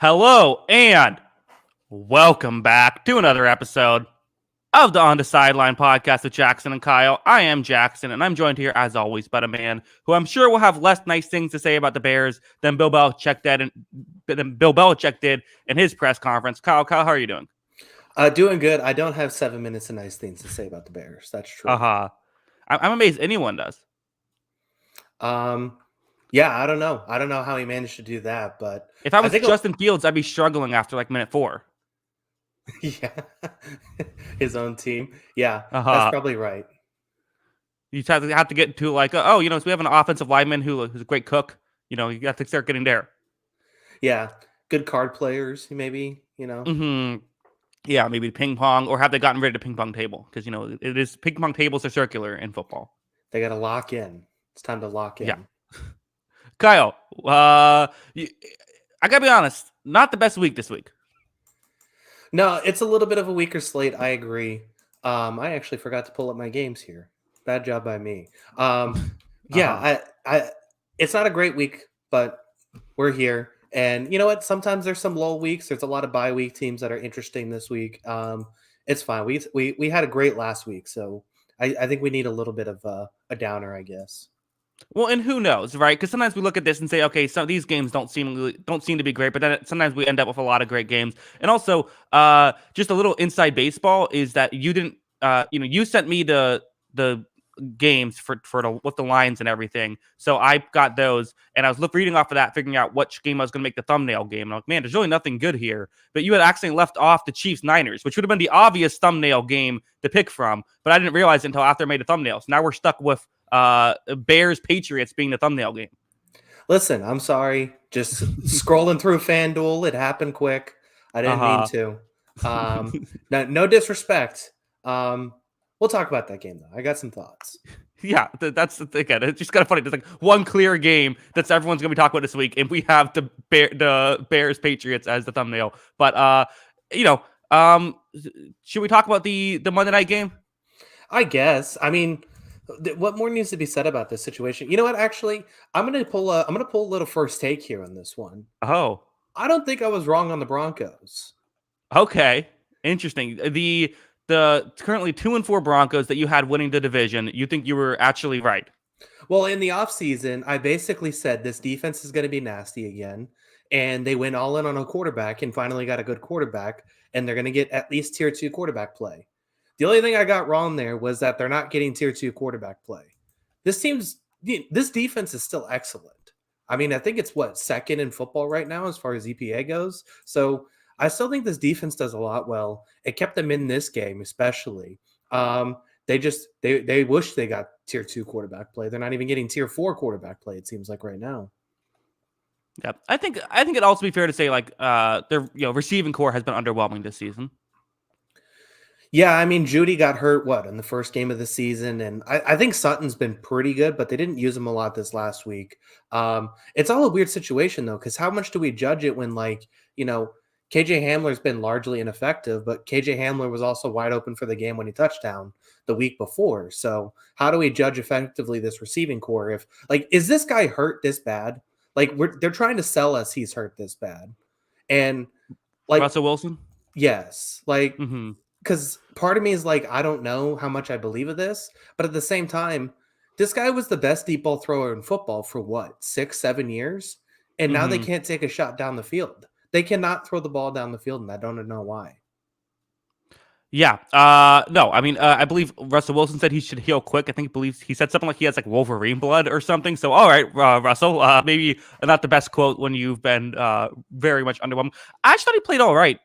Hello and welcome back to another episode of the On the Sideline podcast with Jackson and Kyle. I am Jackson, and I'm joined here, as always, by a man who I'm sure will have less nice things to say about the Bears than Bill Belichick did in his press conference. Kyle, how are you doing? Doing good. I don't have 7 minutes of nice things to say about the Bears. That's true. I'm amazed anyone does. Yeah, I don't know. I don't know how he managed to do that, but if I was Justin Fields, I'd be struggling after like minute 4. Yeah, his own team. Yeah, that's probably right. You have to get to like, so we have an offensive lineman who's a great cook. You have to start getting there. Yeah, good card players, maybe. Mm-hmm. Yeah, maybe ping pong, or have they gotten rid of the ping pong table? Because it is ping pong tables are circular in football. They got to lock in. It's time to lock in. Yeah. Kyle, I gotta be honest, not the best week this week. No, it's a little bit of a weaker slate. I agree. I actually forgot to pull up my games here. Bad job by me. Yeah, it's not a great week, but we're here. And you know what? Sometimes there's some lull weeks. There's a lot of bye week teams that are interesting this week. It's fine. We had a great last week, so I think we need a little bit of a downer, I guess. Well, and who knows, right? Because sometimes we look at this and say, okay, some of these games don't seem to be great, but then sometimes we end up with a lot of great games. And also, just a little inside baseball is that you didn't, you sent me the games with the lines and everything, so I got those, and I was reading off of that, figuring out which game I was going to make the thumbnail game. And I'm like, man, there's really nothing good here. But you had accidentally left off the Chiefs-Niners, which would have been the obvious thumbnail game to pick from, but I didn't realize it until after I made the thumbnails. Now we're stuck with Bears Patriots being the thumbnail game. Listen, I'm sorry. Just scrolling through FanDuel, it happened quick. I didn't mean to. No disrespect. We'll talk about that game though. I got some thoughts. Yeah, that's the thing. It's just kind of funny. There's like one clear game that everyone's gonna be talking about this week, and we have the Bears Patriots as the thumbnail. But should we talk about the Monday night game? I guess. I mean, what more needs to be said about this situation? You know what? Actually, I'm gonna pull a little first take here on this one. Oh, I don't think I was wrong on the Broncos. Okay, interesting. The currently 2-4 Broncos that you had winning the division, you think you were actually right? Well, in the offseason, I basically said this defense is going to be nasty again, and they went all in on a quarterback and finally got a good quarterback, and they're going to get at least tier 2 quarterback play. The only thing I got wrong there was that they're not getting tier 2 quarterback play. This defense is still excellent. I mean, I think it's second in football right now as far as EPA goes. So I still think this defense does a lot well. It kept them in this game, especially. They wish they got tier 2 quarterback play. They're not even getting tier 4 quarterback play, it seems like right now. Yeah, I think it'd also be fair to say like their receiving core has been underwhelming this season. Yeah, I mean, Judy got hurt, in the first game of the season, and I think Sutton's been pretty good, but they didn't use him a lot this last week. It's all a weird situation, though, because how much do we judge it when, KJ Hamler's been largely ineffective, but KJ Hamler was also wide open for the game-winning touchdown the week before. So how do we judge effectively this receiving core? If is this guy hurt this bad? They're trying to sell us he's hurt this bad, and Russell Wilson. Yes, because part of me is I don't know how much I believe of this, but at the same time, this guy was the best deep ball thrower in football for 6-7 years, and now they can't take a shot down the field. They cannot throw the ball down the field, and I don't know why. Yeah. No, I mean, I believe Russell Wilson said he should heal quick. I think he said something like he has Wolverine blood or something. So, all right, Russell, maybe not the best quote when you've been very much underwhelmed. I actually thought he played all right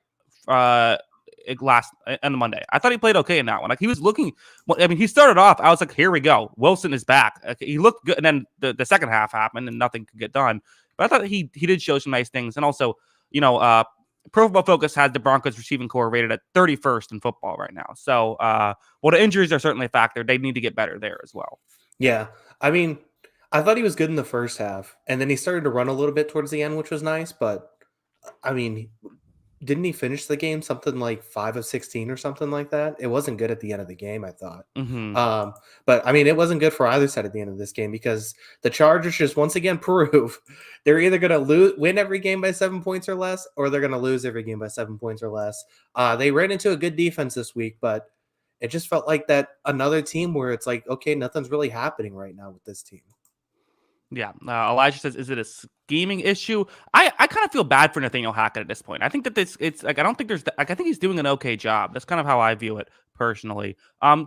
last on Monday. I thought he played okay in that one. Like he was looking. I mean, he started off. I was like, here we go. Wilson is back. Like, he looked good, and then the second half happened, and nothing could get done. But I thought he did show some nice things, and also, Pro Football Focus had the Broncos receiving core rated at 31st in football right now. So, the injuries are certainly a factor. They need to get better there as well. Yeah, I mean, I thought he was good in the first half, and then he started to run a little bit towards the end, which was nice. But I mean, didn't he finish the game something like 5 of 16 or something like that? It wasn't good at the end of the game, I thought. Mm-hmm. But I mean, it wasn't good for either side at the end of this game because the Chargers just once again prove they're either going to win every game by 7 points or less, or they're going to lose every game by 7 points or less. They ran into a good defense this week, but it just felt like that another team where it's like, okay, nothing's really happening right now with this team. Yeah. Elijah says, is it a scheming issue? I kind of feel bad for Nathaniel Hackett at this point. I think that it's like, I don't think there's like, I think he's doing an okay job. That's kind of how I view it personally.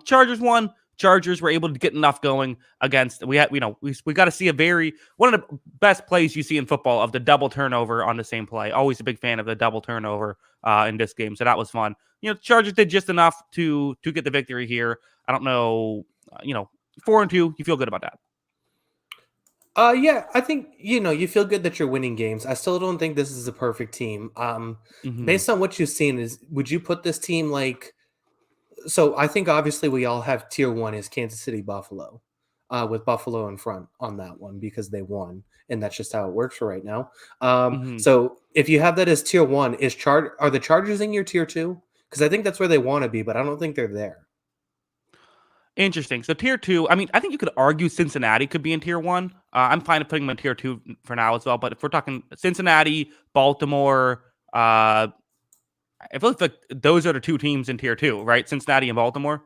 Chargers won. Chargers were able to get enough going against, we got to see one of the best plays you see in football of the double turnover on the same play. Always a big fan of the double turnover in this game. So that was fun. Chargers did just enough to get the victory here. I don't know, 4-2, you feel good about that? Yeah, I think you feel good that you're winning games. I still don't think this is a perfect team. Based on what you've seen, would you put this team like? So I think obviously we all have tier 1 is Kansas City, Buffalo, with Buffalo in front on that one because they won, and that's just how it works for right now. So if you have that as tier 1, are the Chargers in your tier 2? Because I think that's where they want to be, but I don't think they're there. Interesting. So tier 2, I mean, I think you could argue Cincinnati could be in tier 1. I'm fine with putting them in tier 2 for now as well. But if we're talking Cincinnati, Baltimore, I feel like those are the two teams in tier 2, right? Cincinnati and Baltimore.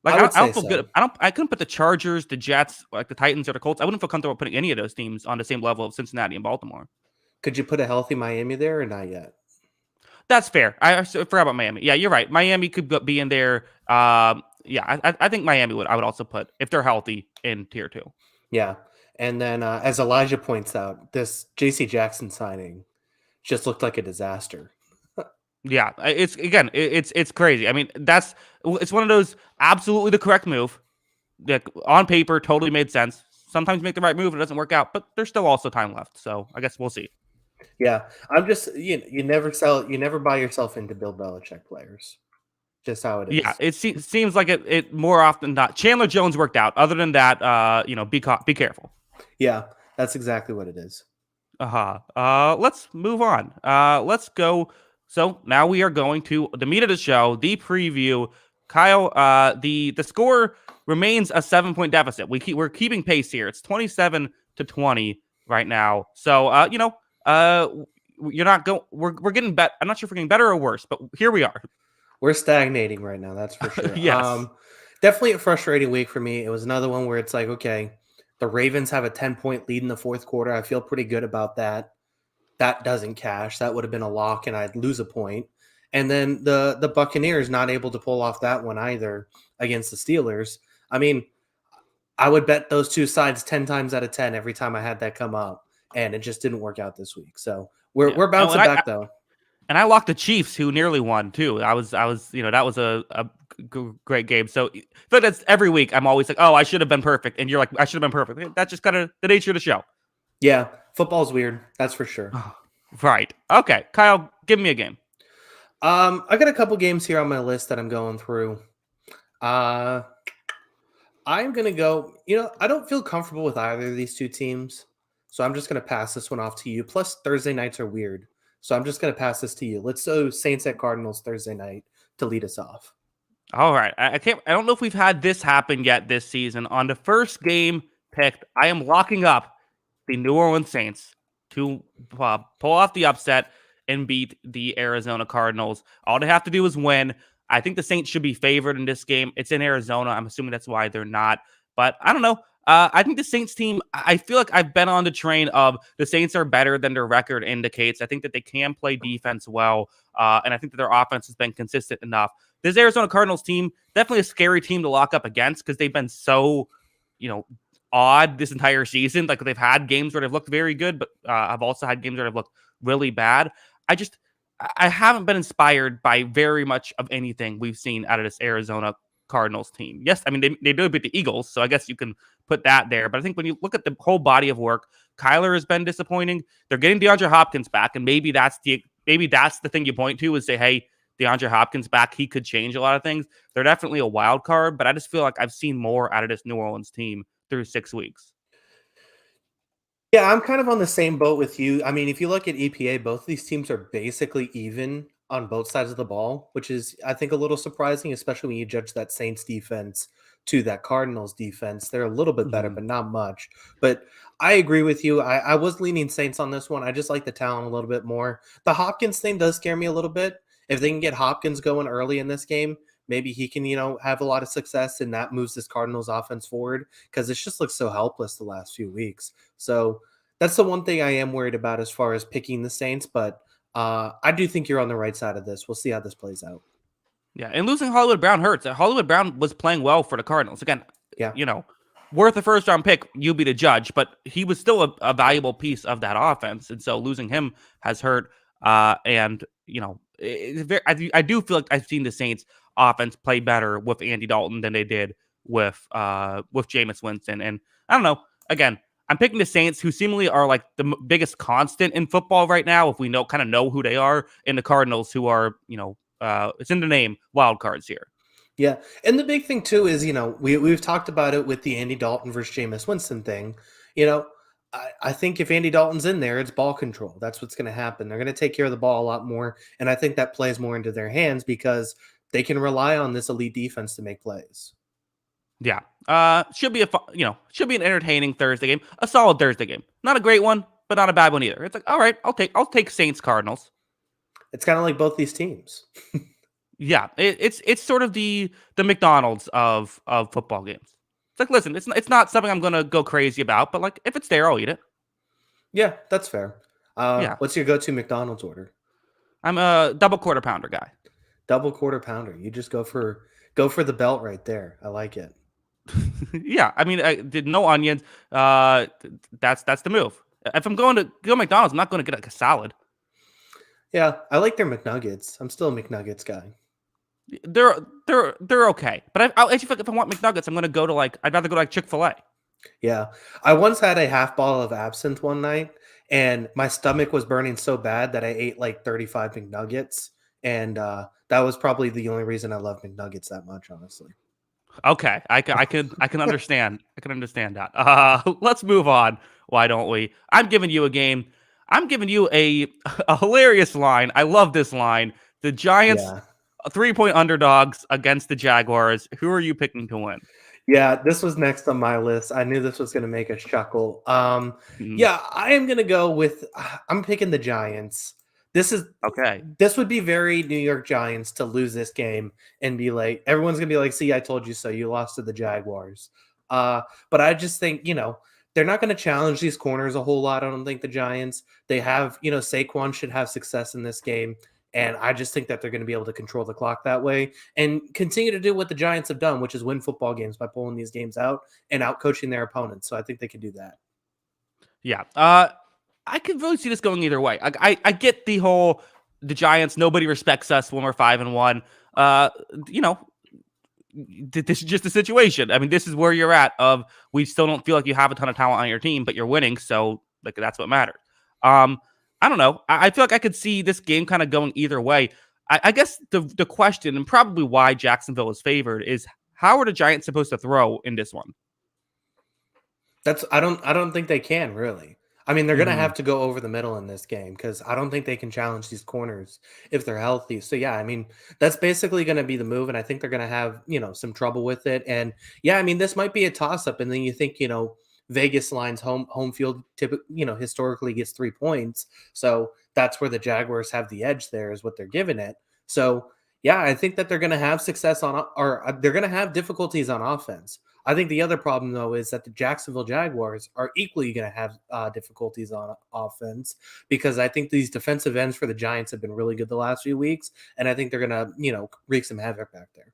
Like I don't feel good. I couldn't put the Chargers, the Jets, like the Titans or the Colts. I wouldn't feel comfortable putting any of those teams on the same level of Cincinnati and Baltimore. Could you put a healthy Miami there or not yet? That's fair. I forgot about Miami. Yeah, you're right. Miami could be in there. I think Miami I would also put, if they're healthy, in tier 2. Yeah. And then as Elijah points out, this JC Jackson signing just looked like a disaster. Yeah, it's crazy. I mean, it's one of those absolutely the correct move that on paper totally made sense. Sometimes you make the right move and it doesn't work out, but there's still also time left. So I guess we'll see. Yeah, I'm just you never buy yourself into Bill Belichick players. Just how it is. Yeah, it seems like it more often than not. Chandler Jones worked out. Other than that, be careful. Yeah, that's exactly what it is. Let's move on. Let's go. So now we are going to the meat of the show, the preview. Kyle, the score remains a 7-point deficit. We're keeping pace here. It's 27-20 right now. So you're not going. We're getting better. I'm not sure if we're getting better or worse, but here we are. We're stagnating right now. That's for sure. Yes. Definitely a frustrating week for me. It was another one where it's like, okay, the Ravens have a 10-point lead in the fourth quarter. I feel pretty good about that. That doesn't cash. That would have been a lock, and I'd lose a point. And then the Buccaneers not able to pull off that one either against the Steelers. I mean, I would bet those two sides 10 times out of 10 every time I had that come up, and it just didn't work out this week. So we're bouncing back though. And I locked the Chiefs, who nearly won too. I was, that was a great game. So, but that's every week. I'm always like, oh, I should have been perfect, and you're like, I should have been perfect. That's just kind of the nature of the show. Yeah, football's weird. That's for sure. Right. Okay, Kyle, give me a game. I got a couple games here on my list that I'm going through. I'm gonna go. I don't feel comfortable with either of these two teams, so I'm just gonna pass this one off to you. Plus, Thursday nights are weird. So I'm just going to pass this to you. Let's go Saints at Cardinals Thursday night to lead us off. All right. I don't know if we've had this happen yet this season. On the first game picked, I am locking up the New Orleans Saints to pull off the upset and beat the Arizona Cardinals. All they have to do is win. I think the Saints should be favored in this game. It's in Arizona. I'm assuming that's why they're not. But I don't know. I think the Saints team, I feel like I've been on the train of the Saints are better than their record indicates. I think that they can play defense well, and I think that their offense has been consistent enough. This Arizona Cardinals team, definitely a scary team to lock up against because they've been so, odd this entire season. Like they've had games where they've looked very good, but I've also had games where they've looked really bad. I haven't been inspired by very much of anything we've seen out of this Arizona Cardinals team. Yes, I mean they did beat the Eagles, so I guess you can put that there. But I think when you look at the whole body of work, Kyler has been disappointing. They're getting DeAndre Hopkins back, and maybe that's the thing you point to is say, hey, DeAndre Hopkins back, he could change a lot of things. They're definitely a wild card, but I just feel like I've seen more out of this New Orleans team through 6 weeks. Yeah, I'm kind of on the same boat with you. I mean, if you look at EPA, both of these teams are basically even on both sides of the ball, which is, I think, a little surprising, especially when you judge that Saints defense to that Cardinals defense. They're a little bit better, Mhm. but not much. But I agree with you. I was leaning Saints on this one. I just like the talent a little bit more. The Hopkins thing does scare me a little bit. If they can get Hopkins going early in this game, maybe he can, have a lot of success and that moves this Cardinals offense forward because it just looks so helpless the last few weeks. So that's the one thing I am worried about as far as picking the Saints, but I do think you're on the right side of this. We'll see how this plays out. Yeah, and losing Hollywood Brown hurts. Hollywood Brown was playing well for the Cardinals. Again, Yeah. you know, worth a first round pick, you be the judge, but he was still a valuable piece of that offense. And so losing him has hurt. And, I do feel like I've seen the Saints offense play better with Andy Dalton than they did with Jameis Winston. And I don't know. Again, I'm picking the Saints, who seemingly are like the biggest constant in football right now, if we know who they are, and the Cardinals, who are, it's in the name, wild cards here. Yeah. And the big thing too is, we've talked about it with the Andy Dalton versus Jameis Winston thing. You know, I think if Andy Dalton's in there, it's ball control. That's what's going to happen. They're going to take care of the ball a lot more. And I think that plays more into their hands because they can rely on this elite defense to make plays. Yeah. Should be an entertaining Thursday game, a solid Thursday game. Not a great one, but not a bad one either. It's like, all right, I'll take Saints Cardinals. It's kind of like both these teams. Yeah, it's sort of the McDonald's of football games. It's like, listen, it's not something I'm gonna go crazy about, but like if it's there, I'll eat it. Yeah, that's fair. Yeah, What's your go-to McDonald's order? I'm a double quarter pounder guy. Double quarter pounder. You just go for the belt right there. I like it. Yeah, I mean, I did no onions. That's the move. If I'm going to go McDonald's, I'm not going to get like a salad. Yeah, I like their McNuggets. I'm still a McNuggets guy. They're okay, but I actually feel like if I want McNuggets, I'm going to go to I'd rather go to Chick-fil-A. Yeah. I once had a half bottle of absinthe one night and my stomach was burning so bad that I ate like 35 McNuggets. And that was probably the only reason I love McNuggets that much, honestly. Okay, I can understand. I can understand that. Let's move on. Why don't we? I'm giving you a game. I'm giving you a a hilarious line. I love this line. The Giants Yeah. 3-point underdogs against the Jaguars. Who are you picking to win? Yeah, this was next on my list. I knew this was going to make us chuckle. Mhm. Yeah, I am going to go with I'm picking the Giants. This is Okay. this would be very New York Giants to lose this game and be like everyone's going to be like, "See, I told you so. You lost to the Jaguars." But I just think, they're not going to challenge these corners a whole lot. I don't think the Giants. They have, Saquon should have success in this game. And I just think that they're going to be able to control the clock that way and continue to do what the Giants have done, which is win football games by pulling these games out and out coaching their opponents. So I think they can do that. Yeah. I could really see this going either way. I get the Giants. Nobody respects us when we're 5-1. Uh, you know, this is just the situation. I mean, this is where you're at. We still don't feel like you have a ton of talent on your team, but you're winning, so like that's what matters. Um, I don't know. I feel like I could see this game kind of going either way. I guess the question, and probably why Jacksonville is favored, is how are the Giants supposed to throw in this one? I don't think they can really. I mean, they're gonna Hmm. have to go over the middle in this game because I don't think they can challenge these corners if they're healthy. So yeah, I mean, that's basically gonna be the move, and I think they're gonna have, some trouble with it. And yeah, I mean, this might be a toss-up, and then you think, Vegas lines home field historically gets 3 points. So that's where the Jaguars have the edge there, is what they're giving it. So yeah, I think that they're gonna have success or they're gonna have difficulties on offense. I think the other problem, though, is that the Jacksonville Jaguars are equally going to have difficulties on offense because I think these defensive ends for the Giants have been really good the last few weeks, and I think they're going to, wreak some havoc back there.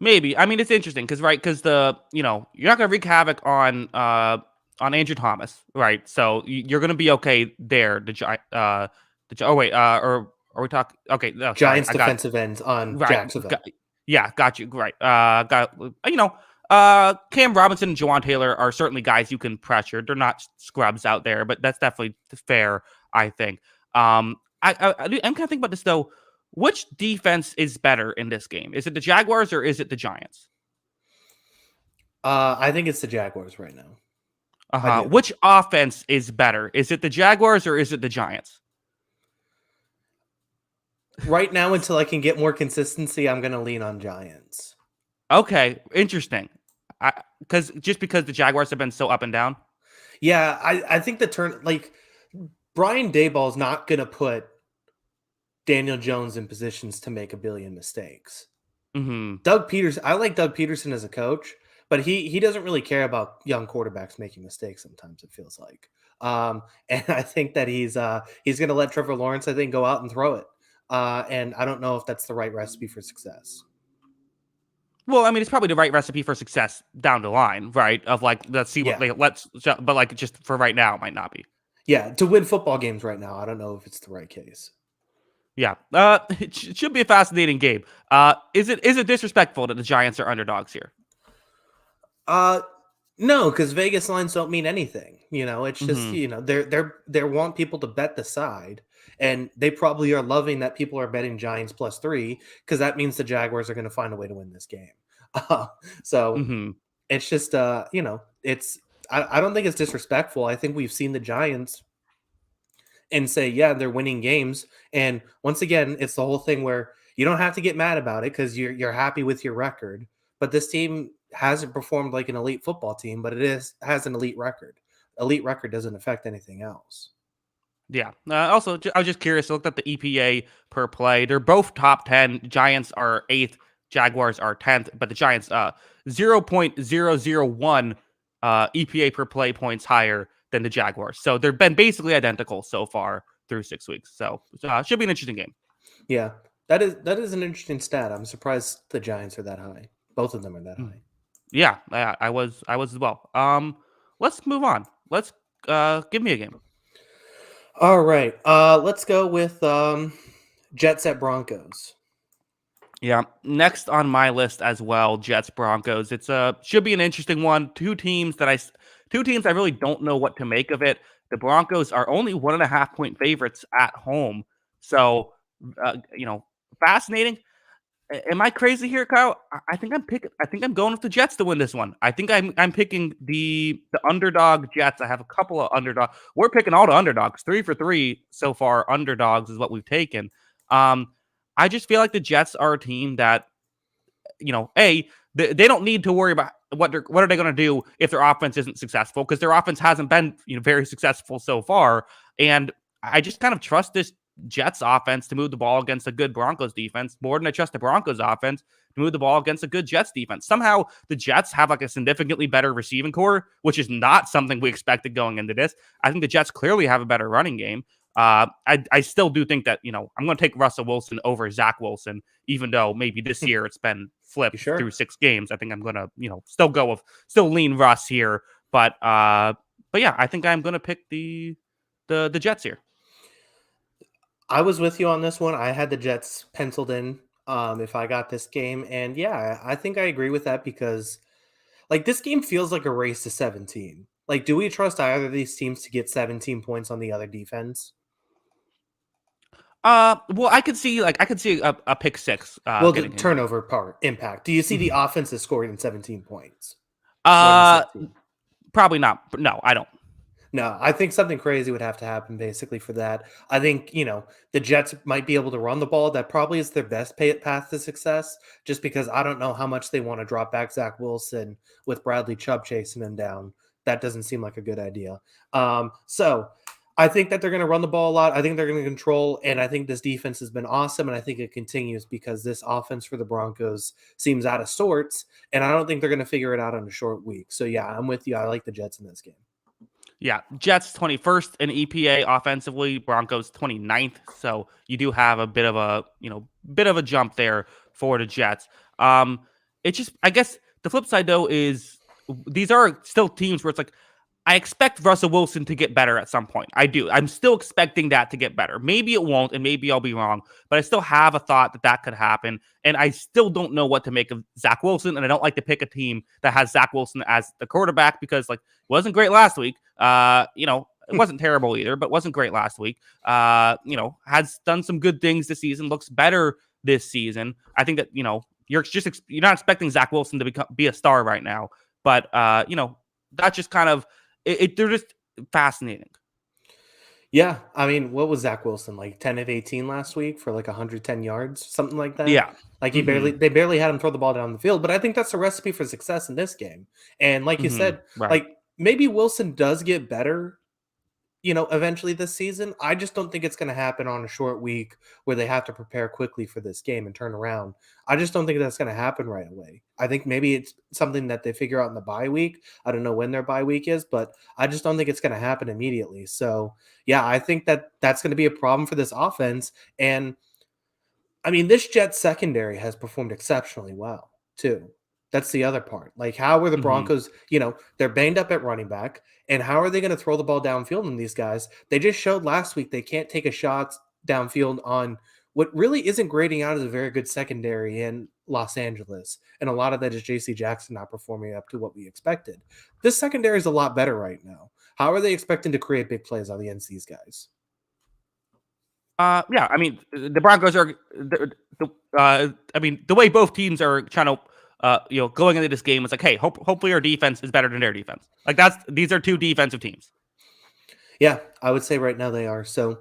Maybe. I mean, it's interesting because you're not gonna wreak havoc on Andrew Thomas, right? So you're gonna be okay there. Oh wait, or are we talking? Okay, no, sorry, Giants I got defensive ends on right. Jacksonville. Yeah, got you. Right. Cam Robinson and Jawan Taylor are certainly guys you can pressure. They're not scrubs out there, but that's definitely fair, I think. I'm kind of thinking about this though. Which defense is better in this game? Is it the Jaguars or is it the Giants? I think it's the Jaguars right now. I do. Which offense is better? Is it the Jaguars or is it the Giants? Right now, until I can get more consistency, I'm going to lean on Giants. Okay, interesting. Because the Jaguars have been so up and down. Yeah, I think Brian Daboll's not going to put Daniel Jones in positions to make a billion mistakes. Mm-hmm. Doug Peterson, I like Doug Peterson as a coach, but he doesn't really care about young quarterbacks making mistakes. Sometimes it feels like, and I think that he's going to let Trevor Lawrence, I think, go out and throw it. And I don't know if that's the right recipe for success. Well, I mean, it's probably the right recipe for success down the line, right? Of like, let's see what but like just for right now, it might not be. Yeah, to win football games right now, I don't know if it's the right case. Yeah, it should be a fascinating game. Is it disrespectful that the Giants are underdogs here? No, because Vegas lines don't mean anything. It's just Mm-hmm. they want people to bet the side, and they probably are loving that people are betting Giants +3 because that means the Jaguars are going to find a way to win this game. So Mm-hmm. it's just it's I don't think it's disrespectful. I think we've seen the Giants and say, yeah, they're winning games, and once again, it's the whole thing where you don't have to get mad about it because you're happy with your record. But this team hasn't performed like an elite football team, but has an elite record. Elite record doesn't affect anything else. Yeah. Also, I was just curious. I looked at the EPA per play. They're both top 10. Giants are 8th. Jaguars are 10th. But the Giants, 0.001 EPA per play points higher than the Jaguars. So they've been basically identical so far through 6 weeks. So should be an interesting game. Yeah, that is an interesting stat. I'm surprised the Giants are that high. Both of them are that high. Yeah, I was as well. Let's move on. Let's give me a game. All right. Let's go with Jets at Broncos. Yeah, next on my list as well, Jets Broncos. It's should be an interesting one. Two teams I really don't know what to make of it. The Broncos are only 1.5-point favorites at home, so fascinating. Am I crazy here, Kyle? I think I'm going with the Jets to win this one. I think I'm picking the underdog Jets. I have a couple of underdogs. We're picking all the underdogs. 3 for 3 so far. Underdogs is what we've taken. I just feel like the Jets are a team that, they don't need to worry about what are they going to do if their offense isn't successful, because their offense hasn't been very successful so far. And I just kind of trust this Jets offense to move the ball against a good Broncos defense more than I trust the Broncos offense to move the ball against a good Jets defense. Somehow the Jets have like a significantly better receiving core, which is not something we expected going into this. I think the Jets clearly have a better running game. I still do think that, I'm going to take Russell Wilson over Zach Wilson, even though maybe this year it's been flipped through 6 games. I think I'm going to, still lean Russ here. But yeah, I think I'm going to pick the Jets here. I was with you on this one. I had the Jets penciled in if I got this game. And yeah, I think I agree with that because this game feels like a race to 17. Do we trust either of these teams to get 17 points on the other defense? Well, I could see a pick 6. Well, the turnover part impact. Do you see the offense is scored in 17 points? Probably not. No, I don't. No, I think something crazy would have to happen basically for that. I think, the Jets might be able to run the ball. That probably is their best path to success, just because I don't know how much they want to drop back Zach Wilson with Bradley Chubb chasing him down. That doesn't seem like a good idea. So I think that they're going to run the ball a lot. I think they're going to control, and I think this defense has been awesome, and I think it continues because this offense for the Broncos seems out of sorts, and I don't think they're going to figure it out in a short week. So yeah, I'm with you. I like the Jets in this game. Yeah, Jets 21st in EPA offensively, Broncos 29th. So you do have a bit of a jump there for the Jets. It's just, I guess the flip side though is these are still teams where it's like I expect Russell Wilson to get better at some point. I do. I'm still expecting that to get better. Maybe it won't, and maybe I'll be wrong, but I still have a thought that that could happen. And I still don't know what to make of Zach Wilson, and I don't like to pick a team that has Zach Wilson as the quarterback because, like, it wasn't great last week. It wasn't terrible either, but wasn't great last week. Has done some good things this season, looks better this season. I think that, you're not expecting Zach Wilson to be a star right now, but that's just kind of they're just fascinating. Yeah, I mean, what was Zach Wilson, like 10 of 18 last week for like 110 yards, something like that? Yeah. Like they barely had him throw the ball down the field, but I think that's a recipe for success in this game. And like you said, Right. like maybe Wilson does get better, eventually this season. I just don't think it's going to happen on a short week where they have to prepare quickly for this game and turn around. I just don't think that's going to happen right away. I think maybe it's something that they figure out in the bye week. I don't know when their bye week is, but I just don't think it's going to happen immediately. So, yeah, I think that's going to be a problem for this offense. And I mean, this Jets secondary has performed exceptionally well, too. That's the other part. Like, how are the Broncos, they're banged up at running back, and how are they going to throw the ball downfield on these guys? They just showed last week they can't take a shot downfield on what really isn't grading out as a very good secondary in Los Angeles. And a lot of that is JC Jackson not performing up to what we expected. This secondary is a lot better right now. How are they expecting to create big plays against these guys? Yeah, I mean, the Broncos are the way both teams are trying to going into this game is like, hey, hopefully our defense is better than their defense. Like these are two defensive teams. Yeah, I would say right now they are. So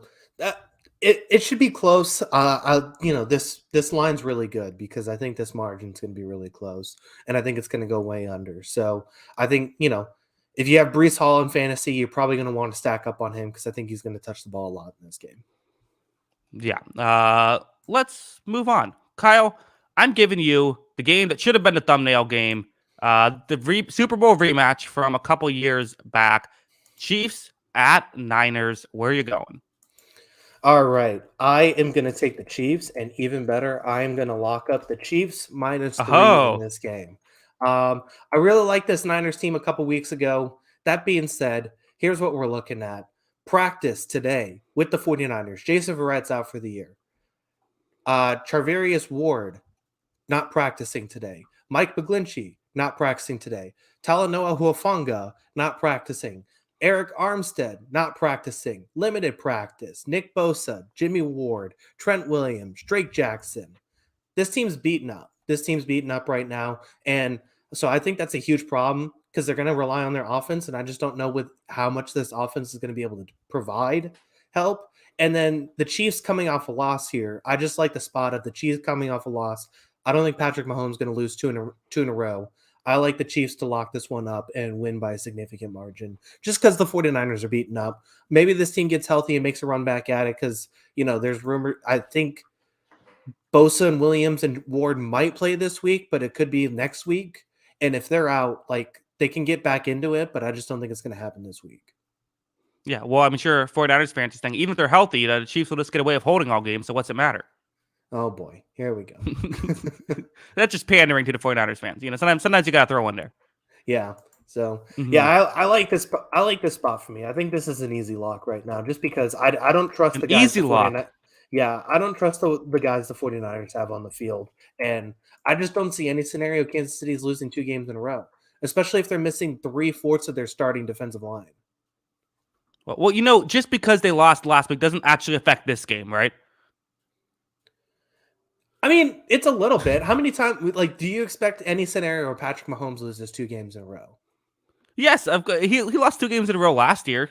it should be close. This line's really good because I think this margin's going to be really close, and I think it's going to go way under. So I think if you have Breece Hall in fantasy, you're probably going to want to stack up on him because I think he's going to touch the ball a lot in this game. Yeah. Let's move on. Kyle, I'm giving you the game that should have been the thumbnail game, the Super Bowl rematch from a couple years back. Chiefs at Niners. Where are you going? All right. I am going to take the Chiefs, and even better, I am going to lock up the Chiefs -3 in this game. I really like this Niners team a couple weeks ago. That being said, here's what we're looking at. Practice today with the 49ers. Jason Verrett's out for the year. Charvarius Ward, not practicing today. Mike McGlinchey, not practicing today. Talanoa Huafonga, not practicing. Eric Armstead, not practicing. Limited practice. Nick Bosa, Jimmy Ward, Trent Williams, Drake Jackson. This team's beaten up. This team's beaten up right now. And so I think that's a huge problem because they're going to rely on their offense. And I just don't know with how much this offense is going to be able to provide help. And then the Chiefs coming off a loss here. I just like the spot of the Chiefs coming off a loss. I don't think Patrick Mahomes is going to lose two in a row. I like the Chiefs to lock this one up and win by a significant margin just because the 49ers are beaten up. Maybe this team gets healthy and makes a run back at it because, there's rumor. I think Bosa and Williams and Ward might play this week, but it could be next week. And if they're out, like, they can get back into it, but I just don't think it's going to happen this week. Yeah, well, I'm sure 49ers fans is thinking, even if they're healthy, the Chiefs will just get away with holding all games, so what's it matter? Oh, boy. Here we go. That's just pandering to the 49ers fans. Sometimes you got to throw one there. Yeah. So, I like this. I like this spot for me. I think this is an easy lock right now just because I don't trust the guys. Easy lock. Yeah, I don't trust the guys the 49ers have on the field. And I just don't see any scenario Kansas City is losing 2 games in a row, especially if they're missing 3/4 of their starting defensive line. Well, just because they lost last week doesn't actually affect this game, right? I mean, it's a little bit. How many times, do you expect any scenario where Patrick Mahomes loses 2 games in a row? Yes, he lost 2 games in a row last year.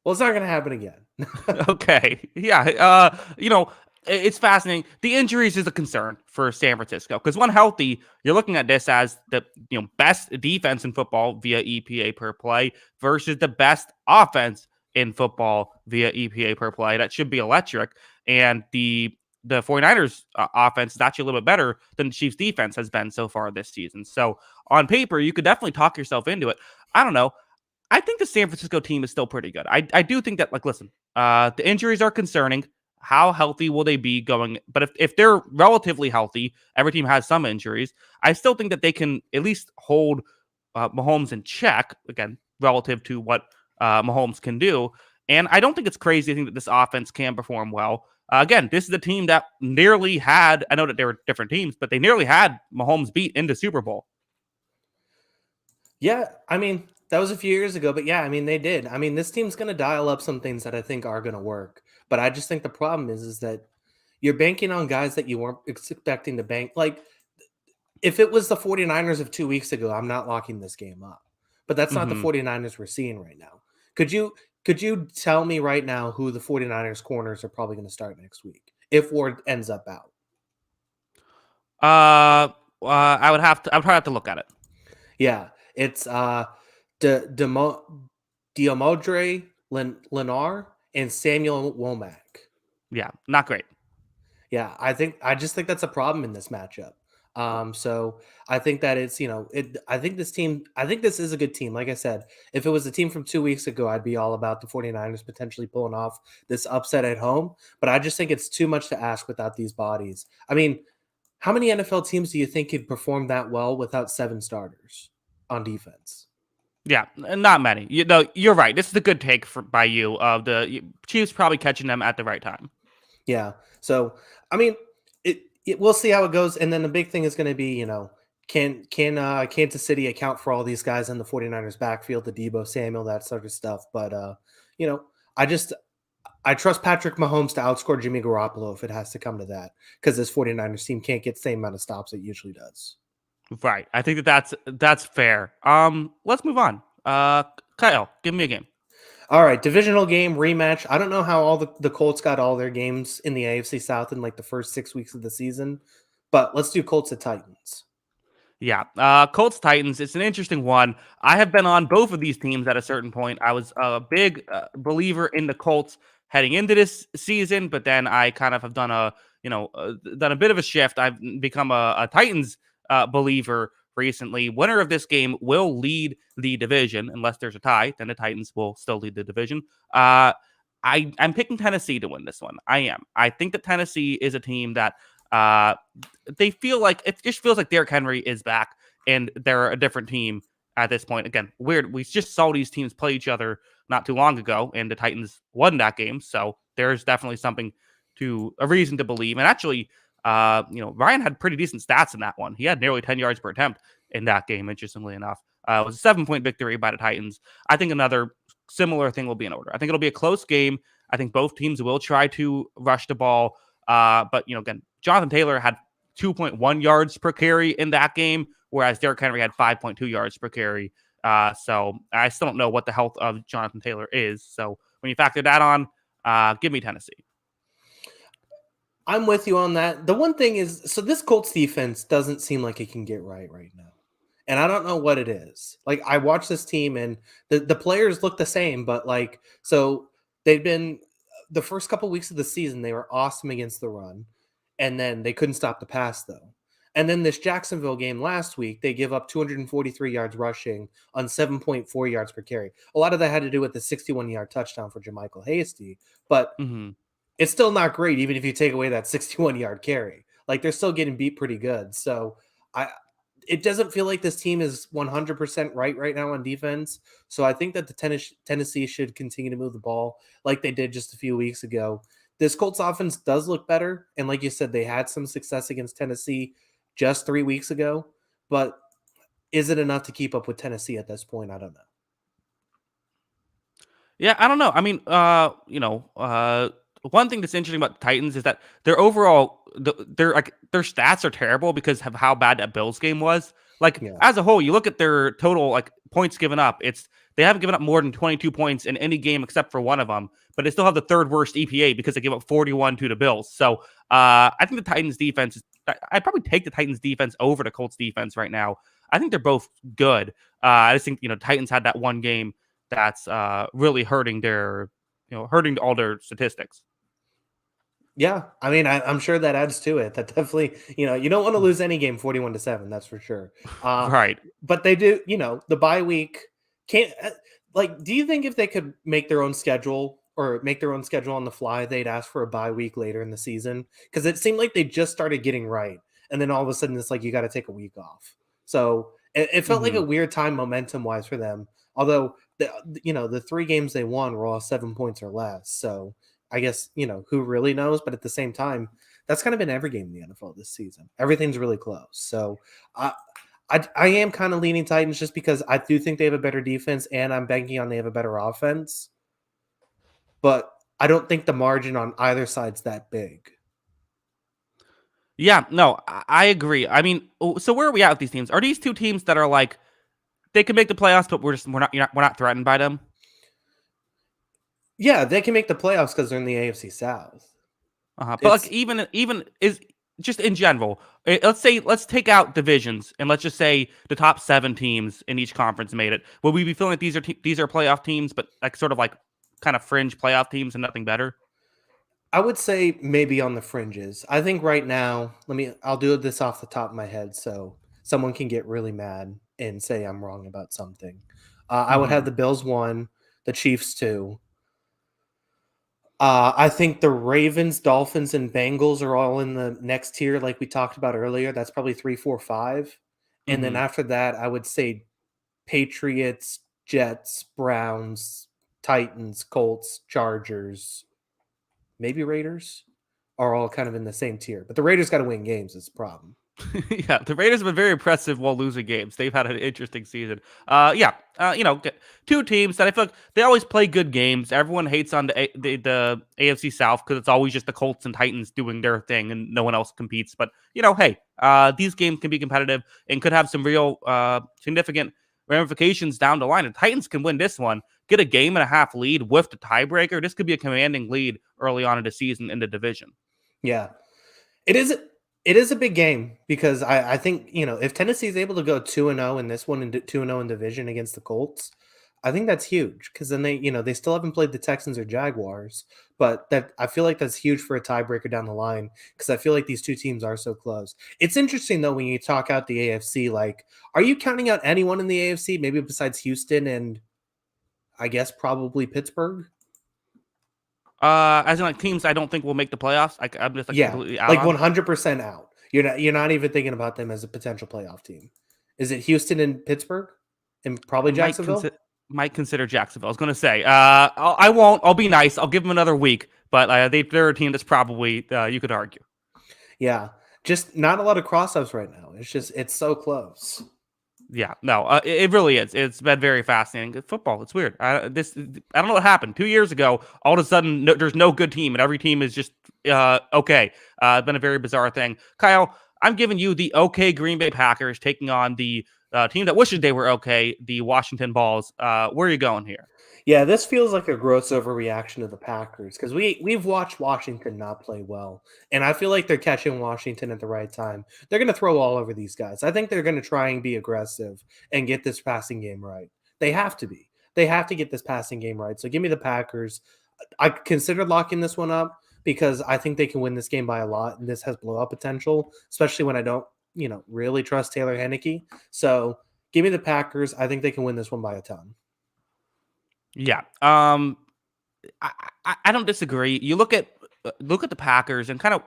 Well, it's not going to happen again. Okay. Yeah. It's fascinating. The injuries is a concern for San Francisco because when healthy, you're looking at this as the best defense in football via EPA per play versus the best offense in football via EPA per play. That should be electric. And the 49ers offense is actually a little bit better than the Chiefs defense has been so far this season. So on paper, you could definitely talk yourself into it. I don't know. I think the San Francisco team is still pretty good. I do think that, the injuries are concerning. How healthy will they be going? But if they're relatively healthy, every team has some injuries. I still think that they can at least hold Mahomes in check. Again, relative to what Mahomes can do. And I don't think it's crazy to think that this offense can perform well. Again, this is a team that nearly had, I know that they were different teams, but they nearly had Mahomes beat into Super Bowl. Yeah, I mean, that was a few years ago, but yeah, I mean, they did. I mean, this team's going to dial up some things that I think are going to work. But I just think the problem is that you're banking on guys that you weren't expecting to bank. Like, if it was the 49ers of 2 weeks ago, I'm not locking this game up. But that's not the Mm-hmm. 49ers we're seeing right now. Could you tell me right now who the 49ers corners are probably going to start next week if Ward ends up out? I would probably have to look at it. Yeah, it's De, Demo, Diomodre Lenar and Samuel Womack. Yeah, not great. Yeah, I just think that's a problem in this matchup. So I think that it's I think this is a good team. Like I said, if it was a team from 2 weeks ago, I'd be all about the 49ers potentially pulling off this upset at home. But I just think it's too much to ask without these bodies. I mean, how many NFL teams do you think could perform that well without 7 starters on defense? Yeah, not many. You're right. This is a good take by you. Of the Chiefs probably catching them at the right time. Yeah. So, I mean, we'll see how it goes. And then the big thing is going to be, can Kansas City account for all these guys in the 49ers backfield, the Debo Samuel, that sort of stuff. But, you know, I trust Patrick Mahomes to outscore Jimmy Garoppolo if it has to come to that, because this 49ers team can't get the same amount of stops it usually does. Right. I think that's fair. Let's move on. Kyle, give me a game. All right, divisional game rematch. I don't know how all the Colts got all their games in the AFC South in like the first 6 weeks of the season, but let's do Colts at Titans. Yeah, Colts Titans. It's an interesting one. I have been on both of these teams at a certain point. I was a big believer in the Colts heading into this season, but then I kind of have done done a bit of a shift. I've become a Titans believer recently. Winner of this game will lead the division, unless there's a tie. Then the Titans will still lead the division. I'm picking Tennessee to win this one. I am. I think that Tennessee is a team that uh, they feel like it just feels like Derrick Henry is back and they're a different team at this point. Again, weird. We just saw these teams play each other not too long ago, and the Titans won that game. So there's definitely a reason to believe. And actually, Ryan had pretty decent stats in that one. He had nearly 10 yards per attempt in that game, interestingly enough. It was a 7-point victory by the Titans. I think another similar thing will be in order. I think it'll be a close game. I think both teams will try to rush the ball. But again, Jonathan Taylor had 2.1 yards per carry in that game, whereas Derrick Henry had 5.2 yards per carry. So I still don't know what the health of Jonathan Taylor is. So when you factor that on, give me Tennessee. I'm with you on that. The one thing is, so this Colts defense doesn't seem like it can get right now. And I don't know what it is. Like, I watch this team and the players look the same, but so they've been the first couple weeks of the season, they were awesome against the run. And then they couldn't stop the pass, though. And then this Jacksonville game last week, they give up 243 yards rushing on 7.4 yards per carry. A lot of that had to do with the 61-yard touchdown for Jermichael Hasty, but Mm-hmm. it's still not great, even if you take away that 61-yard carry. Like, they're still getting beat pretty good. So it doesn't feel like this team is 100% right now on defense. So I think that the Tennessee should continue to move the ball like they did just a few weeks ago. This Colts offense does look better. And like you said, they had some success against Tennessee just 3 weeks ago. But is it enough to keep up with Tennessee at this point? I don't know. Yeah, I don't know. I mean, one thing that's interesting about the Titans is that their overall, their stats are terrible because of how bad that Bills game was. Like Yeah. as a whole, you look at their total points given up. They haven't given up more than 22 points in any game except for one of them, but they still have the third worst EPA because they give up 41 to the Bills. So I think the Titans defense I'd probably take the Titans defense over the Colts defense right now. I think they're both good. I just think Titans had that one game that's really hurting hurting all their statistics. Yeah, I mean, I'm sure that adds to it. That definitely, you don't want to lose any game 41-7. That's for sure. Right. But they do, the bye week can't. Do you think if they could make their own schedule or make their own schedule on the fly, they'd ask for a bye week later in the season? Because it seemed like they just started getting right, and then all of a sudden it's like you got to take a week off. So it felt like a weird time momentum wise for them. Although the 3 games they won were all 7 points or less. So I guess, who really knows? But at the same time, that's kind of been every game in the NFL this season. Everything's really close. So I am kind of leaning Titans just because I do think they have a better defense, and I'm banking on they have a better offense. But I don't think the margin on either side's that big. Yeah, no, I agree. I mean, so where are we at with these teams? Are these two teams that are like they can make the playoffs, but we're not threatened by them? Yeah, they can make the playoffs because they're in the AFC South. But like even is just in general, let's take out divisions and let's just say the top 7 teams in each conference made it. Will we be feeling like these are playoff teams, but like sort of like kind of fringe playoff teams and nothing better? I would say maybe on the fringes. I think right now, I'll do this off the top of my head so someone can get really mad and say I'm wrong about something. I would have Hmm. the Bills 1, the Chiefs 2. I think the Ravens, Dolphins, and Bengals are all in the next tier, like we talked about earlier. That's probably 3, 4, 5. And then Hmm. after that, I would say Patriots, Jets, Browns, Titans, Colts, Chargers, maybe Raiders are all kind of in the same tier. But the Raiders got to win games is the problem. Yeah, the Raiders have been very impressive while losing games. They've had an interesting season. Two teams that I feel like they always play good games. Everyone hates on the AFC South because it's always just the Colts and Titans doing their thing and no one else competes. But hey, these games can be competitive and could have some real significant ramifications down the line. The Titans can win this one, get a game and a half lead with the tiebreaker. This could be a commanding lead early on in the season in the division. Yeah. It is it is a big game because I think, if Tennessee is able to go 2-0 in this one and 2-0 in division against the Colts, I think that's huge because then they still haven't played the Texans or Jaguars, but that I feel like that's huge for a tiebreaker down the line because I feel like these two teams are so close. It's interesting though when you talk out the AFC, like, are you counting out anyone in the AFC maybe besides Houston and I guess probably Pittsburgh? As in like teams I don't think will make the playoffs. I'm just like Yeah, completely out like on. 100% out. You're not even thinking about them as a potential playoff team. Is it Houston and Pittsburgh and probably Might Jacksonville? consider might consider Jacksonville. I was going to say, I won't. I'll be nice. I'll give them another week. But they're a team that's probably you could argue. Yeah, just not a lot of cross-ups right now. It's so close. Yeah, no, it really is. It's been very fascinating. Football, it's weird. I don't know what happened 2 years ago. All of a sudden, there's no good team, and every team is just okay. It's been a very bizarre thing. Kyle, I'm giving you the okay Green Bay Packers taking on the team that wishes they were okay, the Washington Balls. Where are you going here? Yeah, this feels like a gross overreaction to the Packers because we've watched Washington not play well, and I feel like they're catching Washington at the right time. They're going to throw all over these guys. I think they're going to try and be aggressive and get this passing game right. They have to be. They have to get this passing game right. So give me the Packers. I considered locking this one up because I think they can win this game by a lot, and this has blowout potential, especially when I don't, really trust Taylor Heineke. So give me the Packers. I think they can win this one by a ton. Yeah. I, I don't disagree. You look at the Packers and kind of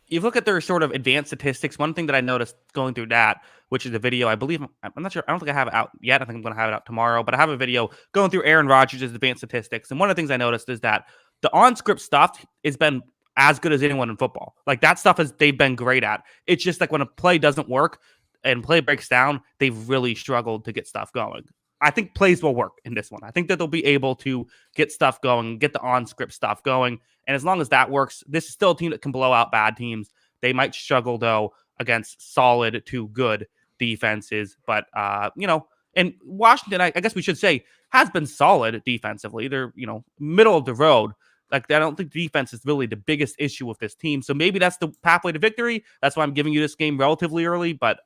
you look at their sort of advanced statistics. One thing that I noticed going through that, which is a video, I believe I'm not sure. I don't think I have it out yet. I think I'm going to have it out tomorrow. But I have a video going through Aaron Rodgers' advanced statistics, and one of the things I noticed is that the on-script stuff has been as good as anyone in football. Like that stuff they've been great at. It's just like when a play doesn't work and play breaks down, they've really struggled to get stuff going. I think plays will work in this one. I think that they'll be able to get stuff going, get the on-script stuff going. And as long as that works, this is still a team that can blow out bad teams. They might struggle, though, against solid to good defenses. But, and Washington, I guess we should say, has been solid defensively. They're, middle of the road. Like, I don't think defense is really the biggest issue with this team. So maybe that's the pathway to victory. That's why I'm giving you this game relatively early. But,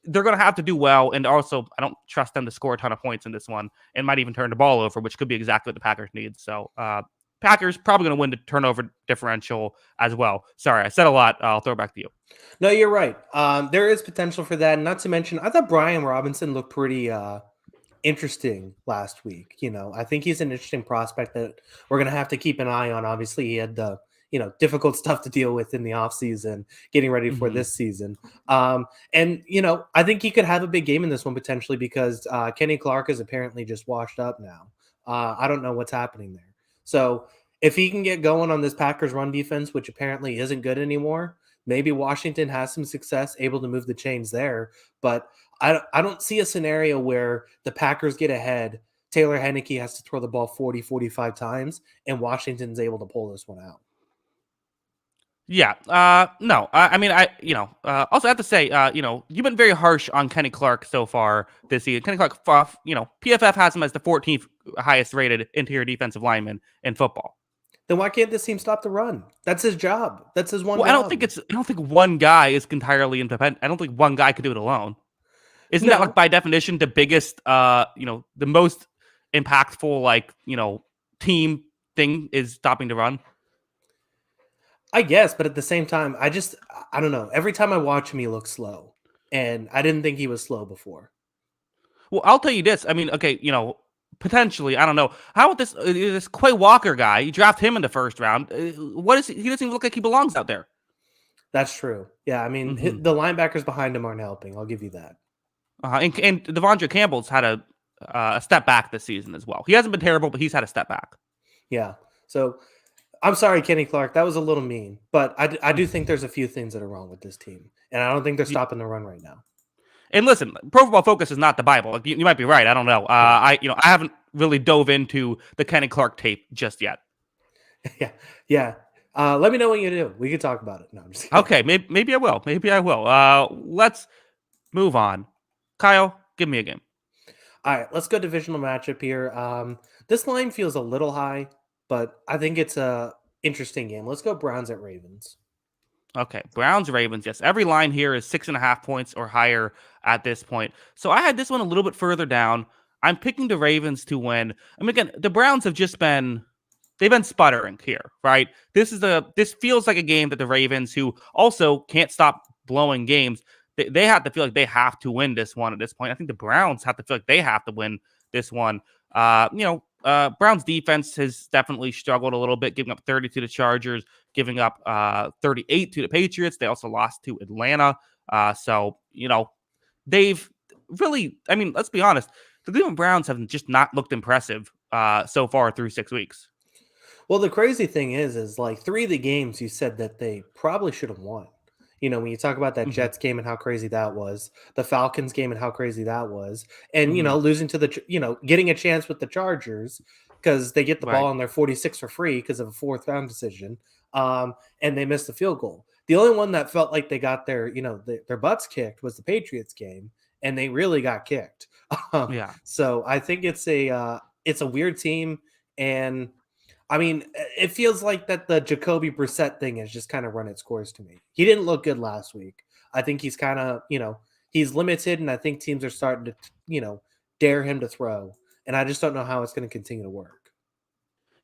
they're going to have to do well. And also, I don't trust them to score a ton of points in this one and might even turn the ball over, which could be exactly what the Packers need. So, Packers probably going to win the turnover differential as well. Sorry, I said a lot. I'll throw it back to you. No, you're right. There is potential for that. Not to mention, I thought Brian Robinson looked pretty interesting last week. I think he's an interesting prospect that we're going to have to keep an eye on. Obviously, he had the difficult stuff to deal with in the offseason, getting ready for Mm-hmm. this season. And I think he could have a big game in this one potentially because Kenny Clark is apparently just washed up now. I don't know what's happening there. So if he can get going on this Packers run defense, which apparently isn't good anymore, maybe Washington has some success able to move the chains there. But I don't see a scenario where the Packers get ahead. Taylor Heineke has to throw the ball 40, 45 times, and Washington's able to pull this one out. Yeah. No. I mean, also I have to say, you've been very harsh on Kenny Clark so far this season. Kenny Clark, PFF has him as the 14th highest rated interior defensive lineman in football. Then why can't this team stop the run? That's his job. That's his one Well, job. I don't think one guy is entirely independent. I don't think one guy could do it alone. Isn't that No, by definition the biggest, the most impactful, team thing is stopping the run? I guess, but at the same time, I don't know. Every time I watch him, he looks slow, and I didn't think he was slow before. Well, I'll tell you this. I mean, okay, potentially, I don't know. How about this Quay Walker guy? You draft him in the first round. What is he doesn't even look like he belongs out there. That's true. Yeah, I mean, Mm-hmm. the linebackers behind him aren't helping. I'll give you that. And Devondre Campbell's had a step back this season as well. He hasn't been terrible, but he's had a step back. Yeah. So I'm sorry, Kenny Clark. That was a little mean, but I do think there's a few things that are wrong with this team, and I don't think they're stopping the run right now. And listen, Pro Football Focus is not the Bible. Like, you might be right. I don't know. Yeah. I haven't really dove into the Kenny Clark tape just yet. Yeah. Yeah. Let me know when you do. We can talk about it. No, I'm just kidding. Okay, maybe I will. Maybe I will. Let's move on. Kyle, give me a game. All right, let's go divisional matchup here. This line feels a little high, but I think it's a interesting game. Let's go Browns at Ravens. Okay, Browns, Ravens. Yes, every line here is 6.5 points or higher at this point. So I had this one a little bit further down. I'm picking the Ravens to win. I mean, again, the Browns have they've been sputtering here, right? This feels like a game that the Ravens, who also can't stop blowing games, they have to feel like they have to win this one at this point. I think the Browns have to feel like they have to win this one. Browns defense has definitely struggled a little bit, giving up 30 to the Chargers, giving up 38 to the Patriots. They also lost to Atlanta. They've really, I mean, let's be honest, the Cleveland Browns have just not looked impressive so far through 6 weeks. Well, the crazy thing is like 3 of the games you said that they probably should have won. When you talk about that Mm-hmm. Jets game and how crazy that was, the Falcons game and how crazy that was, and Mm-hmm. losing to getting a chance with the Chargers because they get the ball Right. on their 46 for free because of a 4th round decision, and they missed the field goal. The only one that felt like they got their butts kicked was the Patriots game, and they really got kicked. Yeah. So I think it's a weird team, and I mean, it feels like that the Jacoby Brissett thing has just kind of run its course to me. He didn't look good last week. I think he's kind of, he's limited, and I think teams are starting to, dare him to throw. And I just don't know how it's going to continue to work.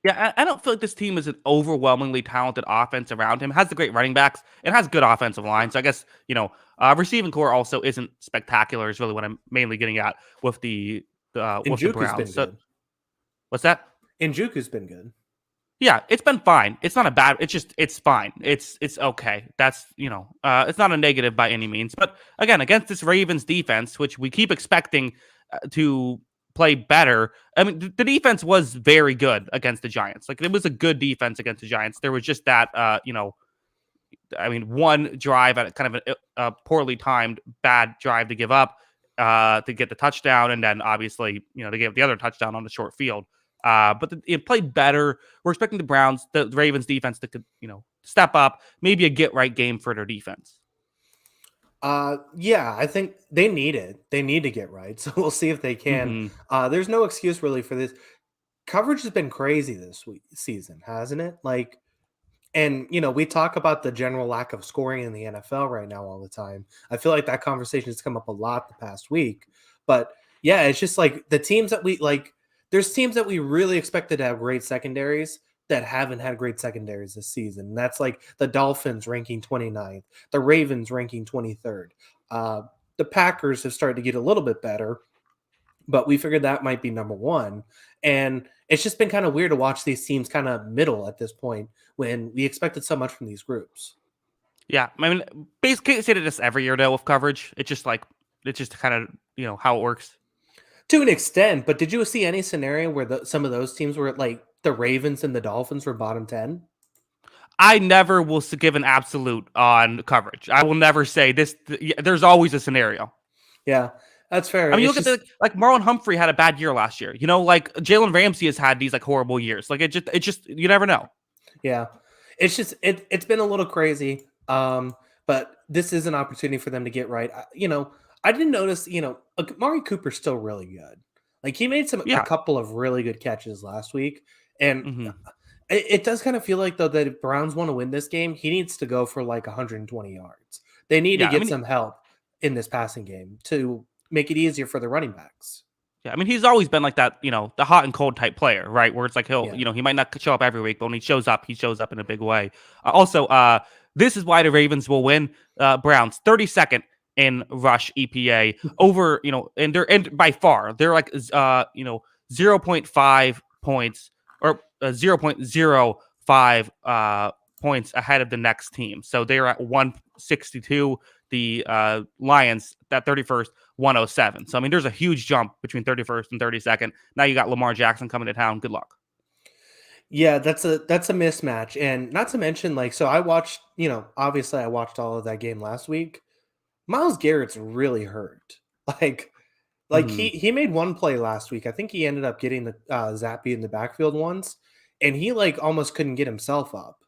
Yeah, I don't feel like this team is an overwhelmingly talented offense around him. It has the great running backs. It has good offensive line. So I guess, receiving core also isn't spectacular is really what I'm mainly getting at with the Njoku's been Browns. So, good. what's that? Njoku's been good. Yeah, it's been fine. It's not a bad. It's fine. It's okay. That's it's not a negative by any means. But again, against this Ravens defense, which we keep expecting to play better. I mean, the defense was very good against the Giants. Like, it was a good defense against the Giants. There was just that one drive at kind of a poorly timed bad drive to give up to get the touchdown, and then obviously they gave the other touchdown on the short field. But it played better. We're expecting the Ravens defense to step up, maybe a get right game for their defense. Yeah, I think they need it. They need to get right. So we'll see if they can. Mm-hmm. There's no excuse really for this. Coverage has been crazy this season, hasn't it? Like, and we talk about the general lack of scoring in the NFL right now all the time. I feel like that conversation has come up a lot the past week. But yeah, it's just like the teams that we like. There's teams that we really expected to have great secondaries that haven't had great secondaries this season. And that's like the Dolphins ranking 29th, the Ravens ranking 23rd. The Packers have started to get a little bit better, but we figured that might be number 1. And it's just been kind of weird to watch these teams kind of middle at this point when we expected so much from these groups. Yeah, I mean, basically, say this every year though with coverage. It's just kind of how it works. To an extent, but did you see any scenario where some of those teams were like the Ravens and the Dolphins were bottom 10? I never will give an absolute on coverage. I will never say this. There's always a scenario. Yeah, that's fair. I mean, you It's look at just like Marlon Humphrey had a bad year last year. Like Jalen Ramsey has had these like horrible years. Like it just you never know. yeah. It's just it's been a little crazy. But this is an opportunity for them to get right. I didn't notice, Amari Cooper's still really good. Like he made a Yeah. couple of really good catches last week. And Hmm. it does kind of feel like though that if Browns want to win this game, he needs to go for like 120 yards. They need to Yeah. I get mean, some help in this passing game to make it easier for the running backs. yeah. I mean, he's always been like that. The hot and cold type player, right? Where it's like Yeah. he might not show up every week, but when he shows up in a big way. Also, this is why the Ravens will win. Browns 32nd in rush EPA over, and by far they're like 0.5 points or 0.05 points ahead of the next team. So they're at 162. The Lions at 31st, 107. So I mean, there's a huge jump between 31st and 32nd. Now you got Lamar Jackson coming to town. Good luck. Yeah, that's a mismatch. And not to mention, like, so I watched, obviously I watched all of that game last week. Miles Garrett's really hurt. Like like Hmm. he made one play last week. I think he ended up getting the Zappy in the backfield once, and he like almost couldn't get himself up.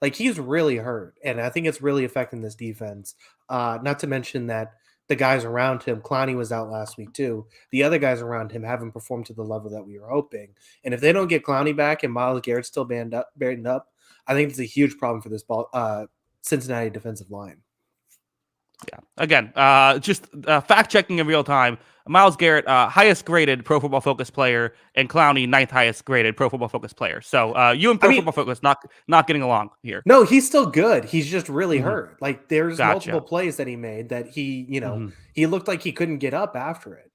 Like he's really hurt, and I think it's really affecting this defense. Not to mention that the guys around him, Clowney was out last week too. The other guys around him haven't performed to the level that we were hoping. And if they don't get Clowney back and Miles Garrett still banned up, I think it's a huge problem for this Cincinnati defensive line. Yeah. Again, just fact checking in real time. Miles Garrett, highest graded Pro Football Focus player, and Clowney, ninth highest graded Pro Football Focus player. So you and I Pro mean, Football Focus not getting along here. no, he's still good. He's just really Hmm. hurt. Like there's multiple Gotcha. plays that he made that Hmm. he looked like he couldn't get up after it.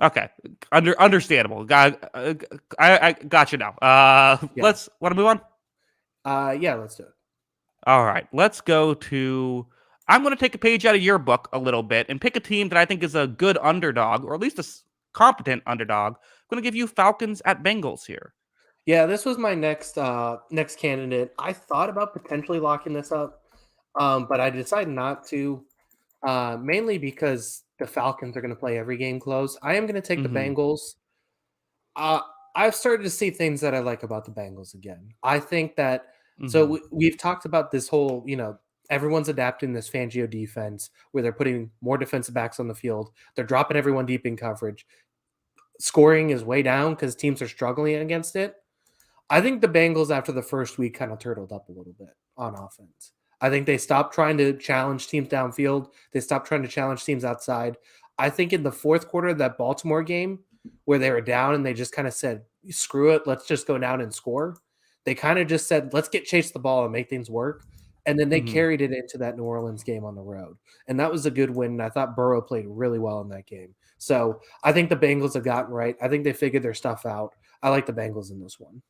Okay, understandable. I got you now. Yeah. Let's want to move on. Yeah, let's do it. All right, let's go to. I'm going to take a page out of your book a little bit and pick a team that I think is a good underdog, or at least a competent underdog. I'm going to give you Falcons at Bengals here. Yeah, this was my next candidate. I thought about potentially locking this up, but I decided not to, mainly because the Falcons are going to play every game close. I am going to take the Hmm. Bengals. Uh, I've started to see things that I like about the Bengals again. I think that so Hmm. we've talked about this whole, everyone's adapting this Fangio defense where they're putting more defensive backs on the field. They're dropping everyone deep in coverage. Scoring is way down because teams are struggling against it. I think the Bengals after the first week kind of turtled up a little bit on offense. I think they stopped trying to challenge teams downfield. They stopped trying to challenge teams outside. I think in the fourth quarter of that Baltimore game where they were down and they just kind of said, screw it, let's just go down and score. They kind of just said, let's get Chase the ball and make things work. And then they Hmm. carried it into that New Orleans game on the road. And that was a good win. And I thought Burrow played really well in that game. So I think the Bengals have gotten right. I think they figured their stuff out. I like the Bengals in this one.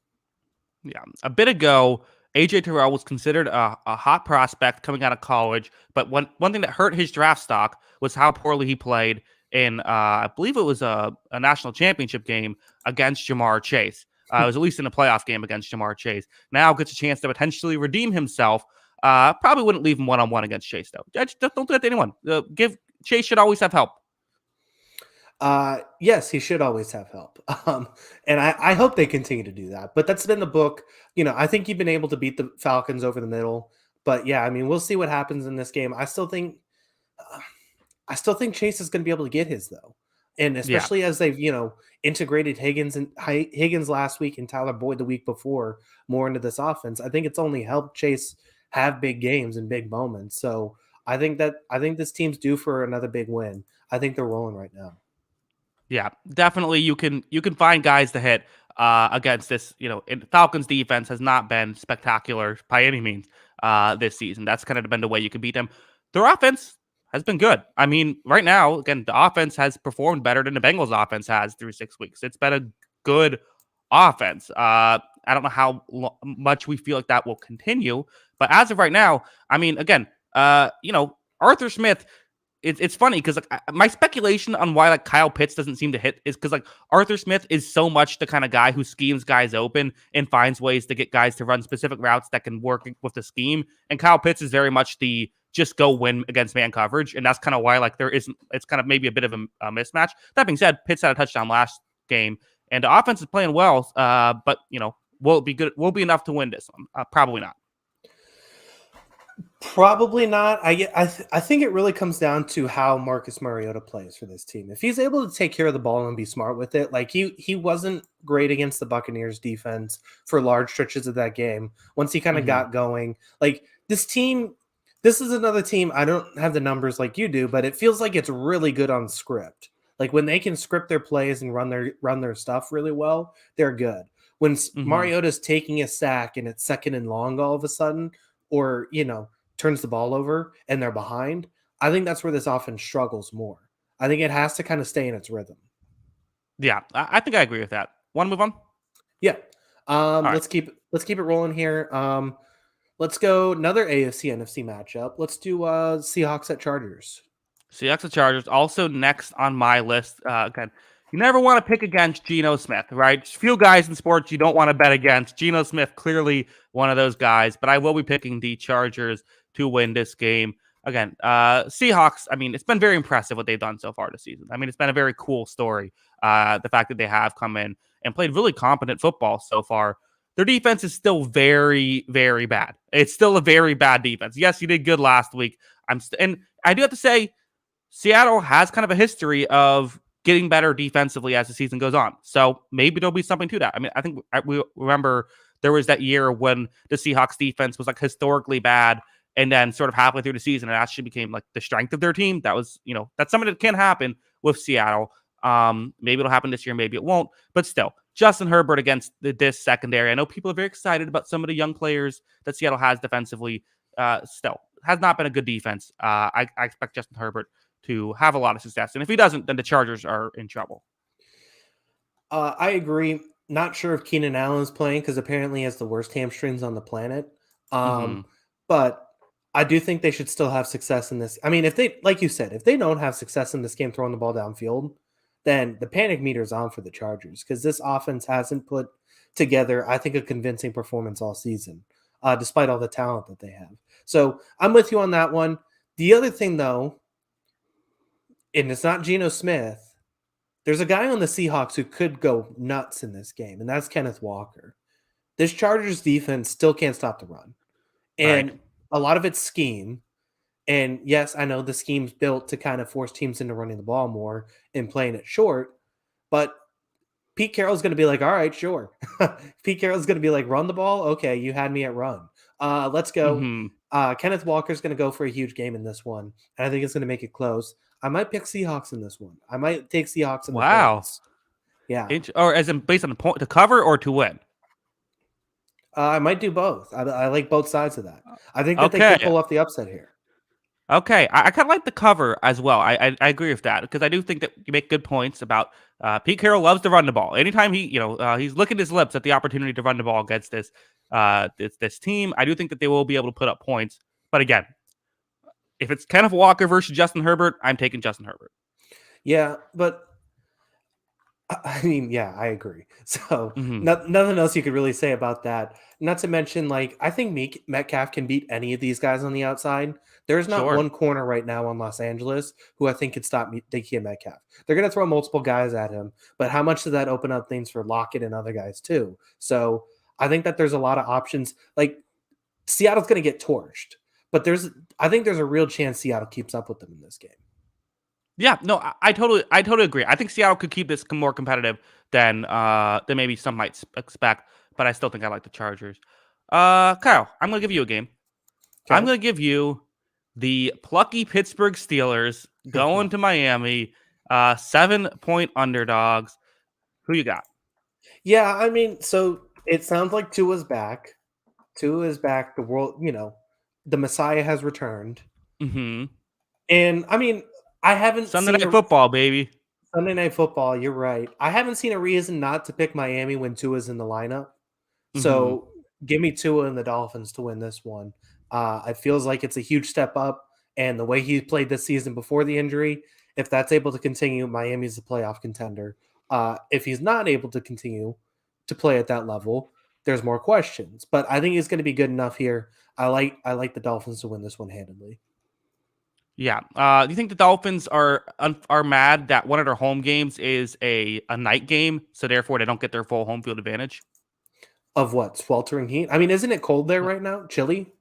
Yeah. A bit ago, AJ Terrell was considered a hot prospect coming out of college, but one thing that hurt his draft stock was how poorly he played in, I believe it was a national championship game against Jamar Chase. It was at least in a playoff game against Jamar Chase. Now gets a chance to potentially redeem himself. Probably wouldn't leave him one-on-one against Chase, though. Just don't do that to anyone. Chase should always have help. Yes, he should always have help. And I hope they continue to do that. But that's been the book. I think you've been able to beat the Falcons over the middle. But yeah, I mean, we'll see what happens in this game. Uh, I still think Chase is going to be able to get his though, and Yeah. especially as they've integrated Higgins last week and Tyler Boyd the week before more into this offense. I think it's only helped Chase have big games and big moments. So I think this team's due for another big win. I think they're rolling right now. Yeah, definitely. You can find guys to hit against this. Falcons defense has not been spectacular by any means this season. That's kind of been the way you can beat them. Their offense has been good. I mean, right now, again, the offense has performed better than the Bengals offense has through 6 weeks. It's been good offense. I don't know how much we feel like that will continue, but as of right now, I mean, again, Arthur Smith. It's funny because like my speculation on why like Kyle Pitts doesn't seem to hit is because like Arthur Smith is so much the kind of guy who schemes guys open and finds ways to get guys to run specific routes that can work with the scheme. And Kyle Pitts is very much the just go win against man coverage, and that's kind of why like there isn't. It's kind of maybe a bit of a mismatch. That being said, Pitts had a touchdown last game, and the offense is playing well. But will it be good? Will it be enough to win this one? Probably not. Probably not. I think it really comes down to how Marcus Mariota plays for this team. If he's able to take care of the ball and be smart with it, like he wasn't great against the Buccaneers defense for large stretches of that game. Once he kind of got going, like this team, this is another team. I don't have the numbers like you do, but it feels like it's really good on script. Like when they can script their plays and run their stuff really well, they're good. When Mariota's taking a sack and it's second and long all of a sudden, or turns the ball over and they're behind, I think that's where this offense struggles more. I think it has to kind of stay in its rhythm. Yeah, I think I agree with that. Want to move on? Yeah. Right. Let's keep it rolling here. Let's go another AFC NFC matchup. Let's do Seahawks at Chargers. Seahawks and Chargers also next on my list. Again, you never want to pick against Geno Smith, right? Few guys in sports you don't want to bet against. Geno Smith, clearly one of those guys, but I will be picking the Chargers to win this game. Again, Seahawks, I mean, it's been very impressive what they've done so far this season. I mean, it's been a very cool story. The fact that they have come in and played really competent football so far. Their defense is still very, very bad. It's still a very bad defense. Yes, you did good last week. And I do have to say, Seattle has kind of a history of getting better defensively as the season goes on. So maybe there'll be something to that. I mean, I think we remember there was that year when the Seahawks defense was like historically bad. And then sort of halfway through the season, it actually became like the strength of their team. That was, that's something that can happen with Seattle. Maybe it'll happen this year. Maybe it won't. But still, Justin Herbert against this secondary. I know people are very excited about some of the young players that Seattle has defensively. Still, has not been a good defense. I expect Justin Herbert to have a lot of success. And if he doesn't, then the Chargers are in trouble. I agree. Not sure if Keenan Allen's playing because apparently he has the worst hamstrings on the planet. But I do think they should still have success in this. I mean, if they, like you said, if they don't have success in this game throwing the ball downfield, then the panic meter's on for the Chargers because this offense hasn't put together, I think, a convincing performance all season, despite all the talent that they have. So I'm with you on that one. The other thing, though, and it's not Geno Smith, there's a guy on the Seahawks who could go nuts in this game, and that's Kenneth Walker. This Chargers defense still can't stop the run. And a lot of it's scheme. And yes, I know the scheme's built to kind of force teams into running the ball more and playing it short. But Pete Carroll's going to be like, all right, sure. Pete Carroll's going to be like, run the ball? Okay, you had me at run. Let's go. Kenneth Walker's going to go for a huge game in this one. And I think it's going to make it close. I might pick Seahawks in this one. I might take Seahawks in the points. Yeah. Or as in based on the point to cover or to win? I might do both. I like both sides of that. I think that they could pull off the upset here. Okay, I kind of like the cover as well. I agree with that because I do think that you make good points about Pete Carroll loves to run the ball. Anytime he's licking his lips at the opportunity to run the ball against this team, I do think that they will be able to put up points. But again, if it's Kenneth Walker versus Justin Herbert, I'm taking Justin Herbert. Yeah, but I mean, yeah, I agree. So nothing else you could really say about that. Not to mention, like, I think Metcalf can beat any of these guys on the outside. There's not one corner right now on Los Angeles who I think could stop DK Metcalf. They're going to throw multiple guys at him, but how much does that open up things for Lockett and other guys too? So I think that there's a lot of options. Like, Seattle's going to get torched, but I think there's a real chance Seattle keeps up with them in this game. Yeah, no, I totally agree. I think Seattle could keep this more competitive than maybe some might expect, but I still think I like the Chargers. Kyle, I'm going to give you a game. Okay. I'm going to give you the plucky Pittsburgh Steelers going to Miami, 7-point underdogs. Who you got? Yeah, I mean, so it sounds like Tua's back. Tua is back. The world, the Messiah has returned. Mm-hmm. And I mean, I haven't Sunday Night Football, baby. Sunday Night Football, you're right. I haven't seen a reason not to pick Miami when Tua's in the lineup. Hmm. So give me Tua and the Dolphins to win this one. It feels like it's a huge step up, and the way he played this season before the injury, if that's able to continue, Miami's a playoff contender. If he's not able to continue to play at that level, there's more questions. But I think he's going to be good enough here. I like the Dolphins to win this one handedly. Yeah. Do you think the Dolphins are mad that one of their home games is a night game, so therefore they don't get their full home field advantage? Of what? Sweltering heat? I mean, isn't it cold there right now? Chilly?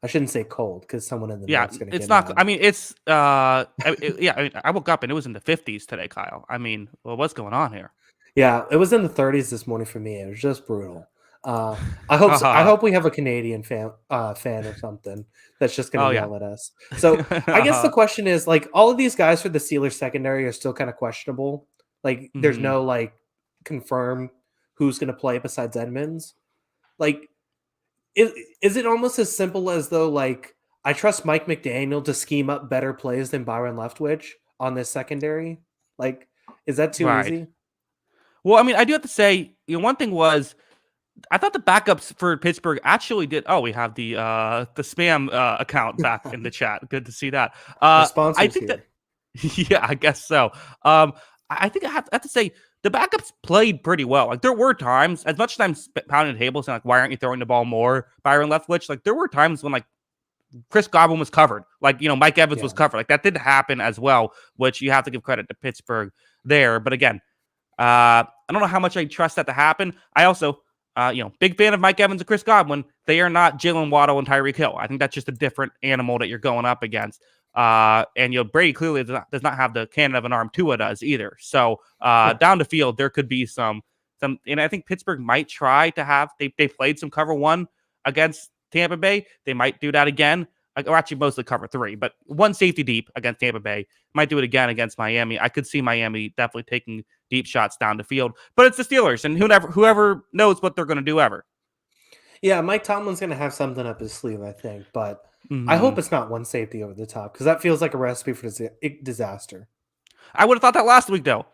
I shouldn't say cold because someone in the Yeah, North's going to it's get not. mad. I mean, it's yeah. I mean, I woke up and it was in the 50s today, Kyle. I mean, well, what's going on here? Yeah, it was in the 30s this morning for me. It was just brutal. I hope I Uh-huh. hope we have a Canadian fan or something that's just going Oh to yeah. yell at us. So I guess the Uh-huh. question is like all of these guys for the Steelers secondary are still kind of questionable. Like there's Hmm. no like confirmed who's going to play besides Edmonds. Like is is it almost as simple as though like I trust Mike McDaniel to scheme up better plays than Byron Leftwich on this secondary? Like is that too Right. easy? Well, I mean, I do have to say, one thing was I thought the backups for Pittsburgh actually did. Oh, we have the spam account back in the chat. Good to see that. Our I sponsors think that here. yeah, I guess so. I think I have to say the backups played pretty well. Like there were times, as much as I'm pounding the table saying like, why aren't you throwing the ball more, Byron Leftwich? Like there were times when like Chris Godwin was covered, like Mike Evans was Yeah. covered. Like that did happen as well, which you have to give credit to Pittsburgh there. But again, I don't know how much I trust that to happen. I also, big fan of Mike Evans and Chris Godwin. They are not Jalen Waddle and Tyreek Hill. I think that's just a different animal that you're going up against. And Brady clearly does not have the cannon of an arm Tua does either. So Yeah. down the field, there could be some, and I think Pittsburgh might try to have they played some cover one against Tampa Bay. They might do that again, or actually mostly cover three, but one safety deep against Tampa Bay. Might do it again against Miami. I could see Miami definitely taking deep shots down the field. But it's the Steelers, and whoever knows what they're going to do ever. Yeah, Mike Tomlin's going to have something up his sleeve, I think, but I Hmm. hope it's not one safety over the top because that feels like a recipe for disaster. I would have thought that last week, though.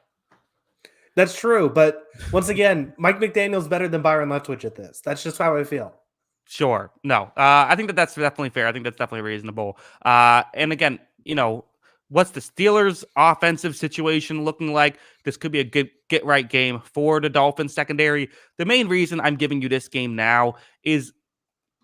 That's true, but once again, Mike McDaniel's better than Byron Leftwich at this. That's just how I feel. Sure. No, I think that's definitely fair. I think that's definitely reasonable. And again, what's the Steelers' offensive situation looking like? This could be a good get right game for the Dolphins secondary. The main reason I'm giving you this game now is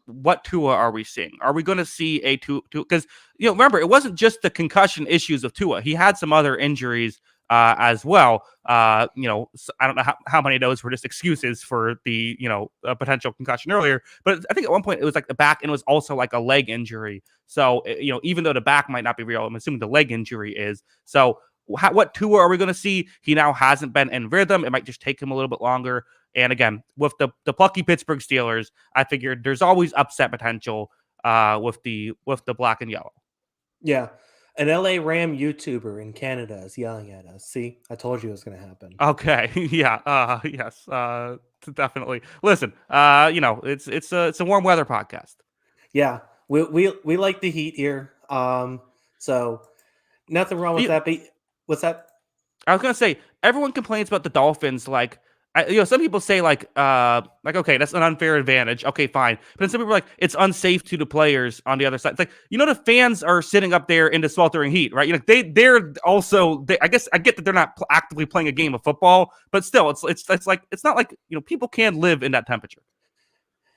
what Tua are we seeing? Are we going to see a Tua? Because remember, it wasn't just the concussion issues of Tua. He had some other injuries as well. I don't know how many of those were just excuses for the a potential concussion earlier. But I think at one point it was like the back, and it was also like a leg injury. So even though the back might not be real, I'm assuming the leg injury is. So what Tua are we going to see? He now hasn't been in rhythm. It might just take him a little bit longer. And again, with the plucky Pittsburgh Steelers, I figured there's always upset potential with the black and yellow. Yeah. An LA Ram YouTuber in Canada is yelling at us. See, I told you it was going to happen. Okay, yeah, yes, definitely. Listen, it's a warm weather podcast. Yeah, we like the heat here. So nothing wrong with that. But what's that? I was gonna say everyone complains about the Dolphins. Like, some people say okay, that's an unfair advantage. Okay, fine, but then some people are like it's unsafe to the players on the other side. It's like the fans are sitting up there in the sweltering heat, right? They're also. I guess I get that they're not actively playing a game of football, but still, it's like it's not like people can live in that temperature.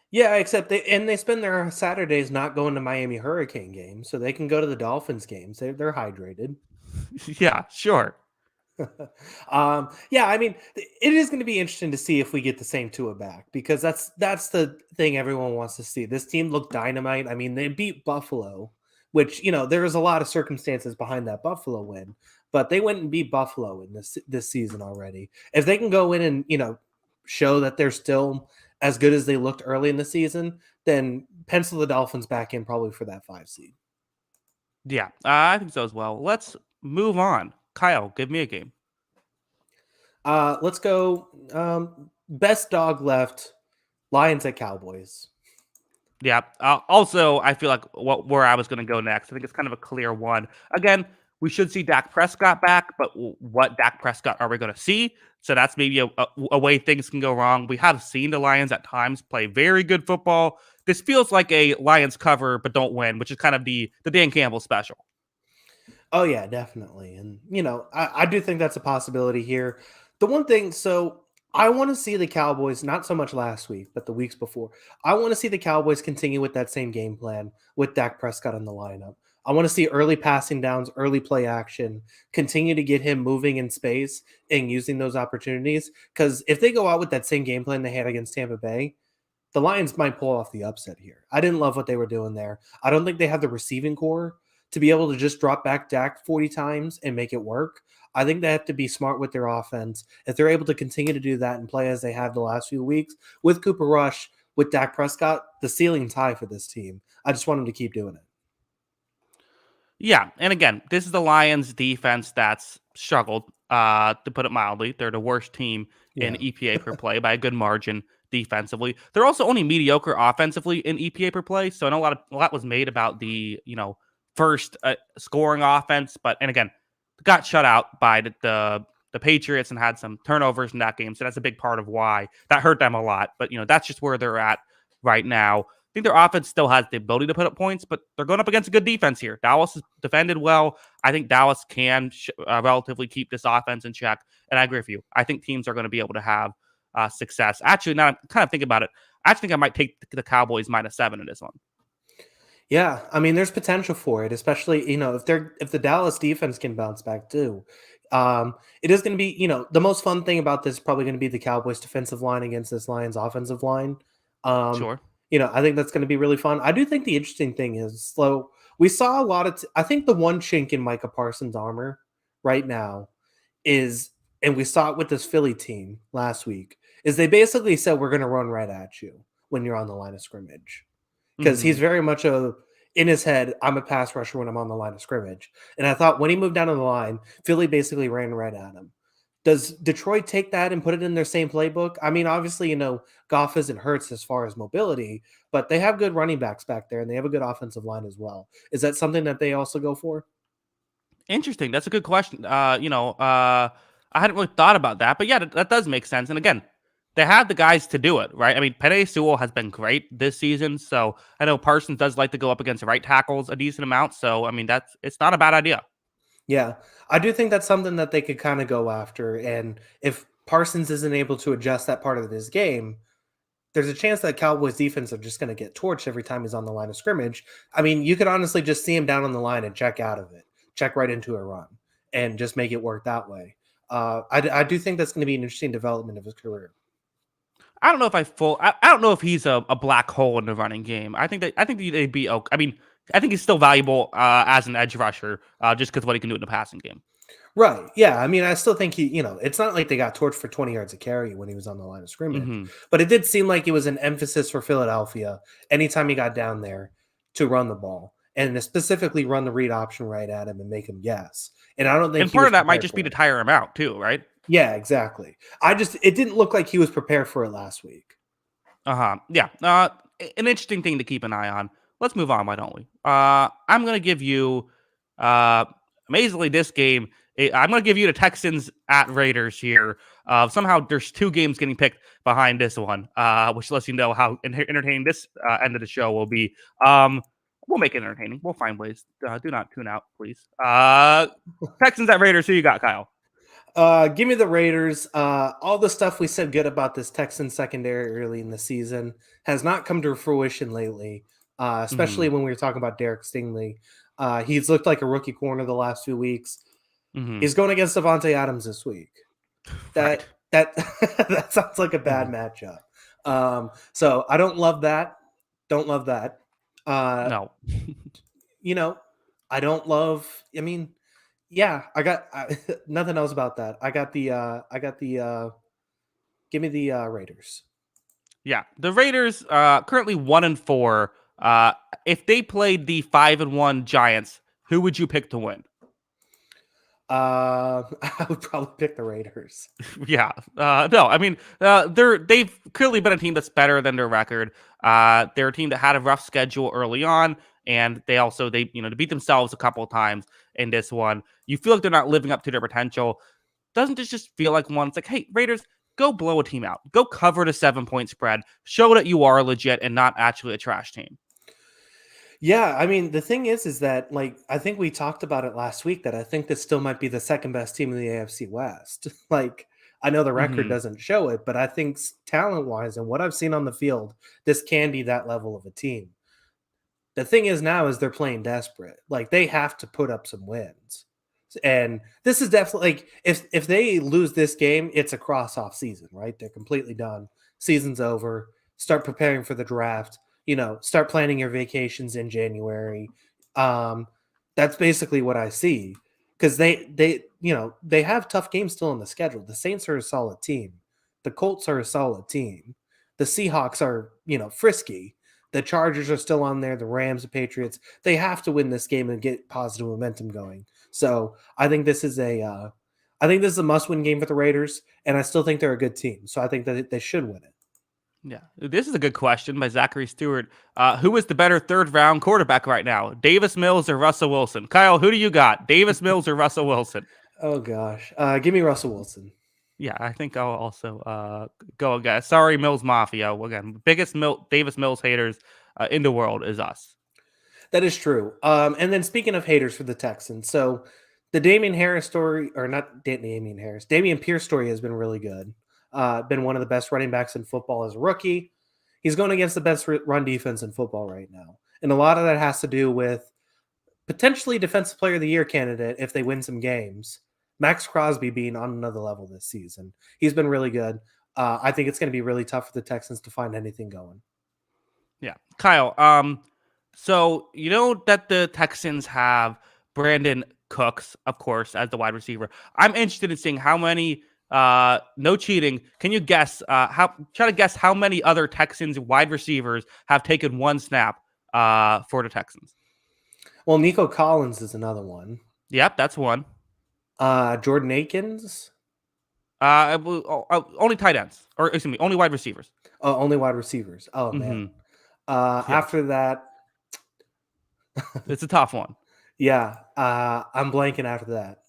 Yeah, except they spend their Saturdays not going to Miami Hurricane games, so they can go to the Dolphins games. They're hydrated. Yeah, sure. Yeah, I mean, it is going to be interesting to see if we get the same Tua back because that's the thing everyone wants to see. This team looked dynamite. I mean, they beat Buffalo, which there is a lot of circumstances behind that Buffalo win, but they went and beat Buffalo in this season already. If they can go in and show that they're still as good as they looked early in the season, then pencil the Dolphins back in probably for that 5 seed. Yeah, I think so as well. Let's move on. Kyle, give me a game. Let's go. Best dog left. Lions at Cowboys. Yeah. Also, I feel like where I was going to go next. I think it's kind of a clear one. Again, We should see Dak Prescott back, but what Dak Prescott are we going to see? So that's maybe a way things can go wrong. We have seen the Lions at times play very good football. This feels like a Lions cover but don't win, which is kind of the Dan Campbell special. Oh yeah, definitely. And I do think that's a possibility here. The one thing, so I want to see the Cowboys, not so much last week, but the weeks before. I want to see the Cowboys continue with that same game plan with Dak Prescott in the lineup. I want to see early passing downs, early play action, continue to get him moving in space and using those opportunities. Because if they go out with that same game plan they had against Tampa Bay, the Lions might pull off the upset here. I didn't love what they were doing there. I don't think they have the receiving core to be able to just drop back Dak 40 times and make it work. I think they have to be smart with their offense. If they're able to continue to do that and play as they have the last few weeks with Cooper Rush, with Dak Prescott, the ceiling's high for this team. I just want them to keep doing it. Yeah, and again, this is the Lions defense that's struggled, to put it mildly. They're the worst team in Yeah. EPA per play by a good margin defensively. They're also only mediocre offensively in EPA per play. So I know a lot was made about the first scoring offense, and again, got shut out by the Patriots and had some turnovers in that game. So that's a big part of why that hurt them a lot. But that's just where they're at right now. I think their offense still has the ability to put up points, but they're going up against a good defense here. Dallas has defended well. I think Dallas can relatively keep this offense in check. And I agree with you. I think teams are going to be able to have success. Actually, now I'm kind of thinking about it. I actually think I might take the Cowboys -7 in this one. Yeah, I mean, there's potential for it, especially if the Dallas defense can bounce back too. It is going to be the most fun thing about this is probably going to be the Cowboys defensive line against this Lions offensive line. Um, Sure. I think that's going to be really fun. I do think the interesting thing is slow. We saw a lot of. I think the one chink in Micah Parsons' armor right now is, and we saw it with this Philly team last week, is they basically said we're going to run right at you when you're on the line of scrimmage because Hmm. he's very much in his head, I'm a pass rusher when I'm on the line of scrimmage. And I thought when he moved down on the line, Philly basically ran right at him. Does Detroit take that and put it in their same playbook? I mean, obviously, Goff isn't hurts as far as mobility, but they have good running backs back there and they have a good offensive line as well. Is that something that they also go for? Interesting. That's a good question. I hadn't really thought about that, but yeah, that does make sense. And again, they have the guys to do it, right? I mean, Penei Sewell has been great this season, so I know Parsons does like to go up against right tackles a decent amount. So I mean, it's not a bad idea. Yeah, I do think that's something that they could kind of go after. And if Parsons isn't able to adjust that part of his game, there's a chance that Cowboys defense are just going to get torched every time he's on the line of scrimmage. I mean, you could honestly just see him down on the line and check out of it, check right into a run, and just make it work that way. I do think that's going to be an interesting development of his career. I don't know if I don't know if he's a black hole in the running game. I think they'd be okay. I mean, I think he's still valuable as an edge rusher, just because what he can do in the passing game. Right. Yeah. I mean, I still think it's not like they got torched for 20 yards of carry when he was on the line of scrimmage, Hmm. but it did seem like it was an emphasis for Philadelphia anytime he got down there to run the ball and to specifically run the read option right at him and make him guess. And I don't think And he part was of that might prepared just be for to it. tire him out too, right? Yeah, exactly. It didn't look like he was prepared for it last week. Uh-huh. Yeah. An interesting thing to keep an eye on. Let's move on, why don't we? I'm gonna give you uh amazingly this game. I'm gonna give you the Texans at Raiders here. Somehow there's two games getting picked behind this one, which lets you know how entertaining this end of the show will be. We'll make it entertaining. We'll find ways. Do not tune out, please. Texans at Raiders. Who you got, Kyle? Give me the Raiders. All the stuff we said good about this Texan secondary early in the season has not come to fruition lately, Hmm. especially when we were talking about Derek Stingley. He's looked like a rookie corner the last few weeks. Hmm. He's going against Devontae Adams this week. Right. That that sounds like a bad Mhm. matchup. So I don't love that. Don't love that. Uh, No. you know, I don't love. I mean, yeah, nothing else about that. Give me the Raiders. Yeah, the Raiders currently 1-4. Uh, if they played the 5-1 Giants, who would you pick to win? I would probably pick the Raiders. Yeah, no, I mean they've clearly been a team that's better than their record. They're a team that had a rough schedule early on, and they beat themselves a couple of times in this one. You feel like they're not living up to their potential. Doesn't this just feel like one? It's like, hey, Raiders, go blow a team out. Go cover the 7-point spread. Show that you are legit and not actually a trash team. Yeah, I mean, the thing is that, like, I think we talked about it last week that I think this still might be the second best team in the AFC West. Like, I know the record Mm-hmm. doesn't show it, but I think talent-wise and what I've seen on the field, this can be that level of a team. The thing is now is they're playing desperate. Like, they have to put up some wins. And this is definitely like if they lose this game, it's a cross off season, right? They're completely done. Season's over. Start preparing for the draft. Start planning your vacations in January. That's basically what I see because they have tough games still on the schedule. The Saints are a solid team. The Colts are a solid team. The Seahawks are frisky. The Chargers are still on there. The Rams, the Patriots. They have to win this game and get positive momentum going. So I think this is a must-win game for the Raiders, and I still think they're a good team. So I think that they should win it. Yeah, this is a good question by Zachary Stewart. Who is the better third-round quarterback right now, Davis Mills or Russell Wilson? Kyle, who do you got, Davis Mills or Russell Wilson? Oh gosh, give me Russell Wilson. Yeah, I think I'll also go again. Sorry, Mills Mafia. Again, biggest Davis Mills haters in the world is us. That is true. And then speaking of haters for the Texans, so the Damian Harris story, or not Damian Harris, Damian Pierce story has been really good. Been one of the best running backs in football as a rookie. He's going against the best run defense in football right now. And a lot of that has to do with potentially Defensive Player of the Year candidate if they win some games. Max Crosby being on another level this season. He's been really good. I think it's going to be really tough for the Texans to find anything going. Yeah. Kyle, so you know that the Texans have Brandon Cooks, of course, as the wide receiver. I'm interested in seeing how many no cheating. Can you guess try to guess how many other Texans wide receivers have taken one snap for the Texans? Well, Nico Collins is another one. Yep, that's one. Jordan Akins? Only tight ends, or excuse me, only wide receivers. Oh, only wide receivers. Oh, man. After that, it's a tough one. Yeah, I'm blanking after that.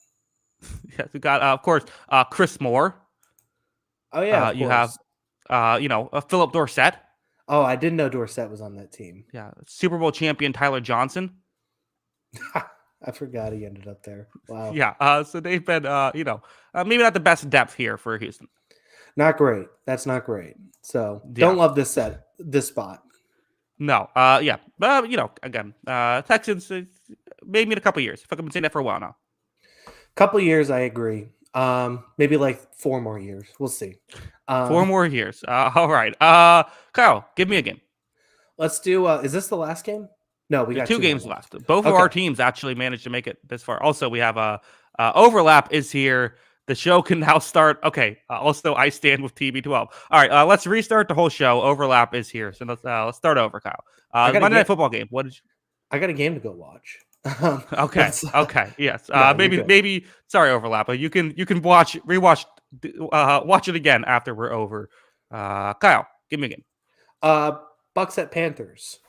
Yes, we got, of course, Chris Moore. Oh, yeah, you have, Philip Dorsett. Oh, I didn't know Dorsett was on that team. Yeah, Super Bowl champion Tyler Johnson. I forgot he ended up there. Wow. Yeah, so they've been, maybe not the best depth here for Houston. Not great. That's not great. So don't love this spot. No, yeah, but again, Texans maybe in a couple years. I've been saying that for a while now. Couple years, I agree. Maybe like 4 more years. We'll see. 4 more years. All right. Kyle, give me a game. Let's do. Is this the last game? No, we got 2 games left. Both of our teams actually managed to make it this far. Also, we have overlap is here. The show can now start. Okay. Also, I stand with TB12. All right. Let's restart the whole show. Overlap is here. So let's start over, Kyle. Monday Night Football game. I got a game to go watch. Okay. Okay. Yes. Maybe. Sorry, overlap. But you can rewatch it again after we're over. Kyle, give me a game. Bucks at Panthers.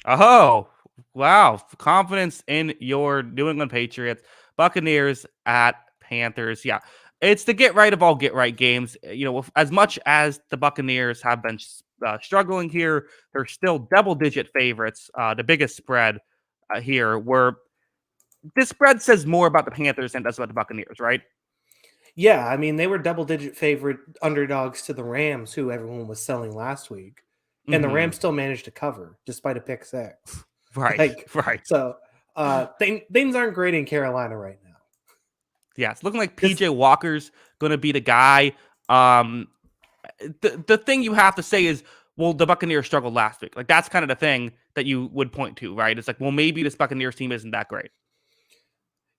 Oh, wow. Confidence in your New England Patriots. Buccaneers at Panthers. Yeah. It's the get right of all get right games. As much as the Buccaneers have been struggling here, they're still double-digit favorites. The biggest spread here, where this spread says more about the Panthers than it does about the Buccaneers, right? Yeah, I mean, they were double-digit favorite underdogs to the Rams, who everyone was selling last week. And the Rams still managed to cover, despite a pick six. Right, right. So things aren't great in Carolina right now. Yeah, it's looking like PJ Walker's going to be the guy. The thing you have to say is, well, the Buccaneers struggled last week. Like, that's kind of the thing that you would point to, right? It's like, well, maybe this Buccaneers team isn't that great.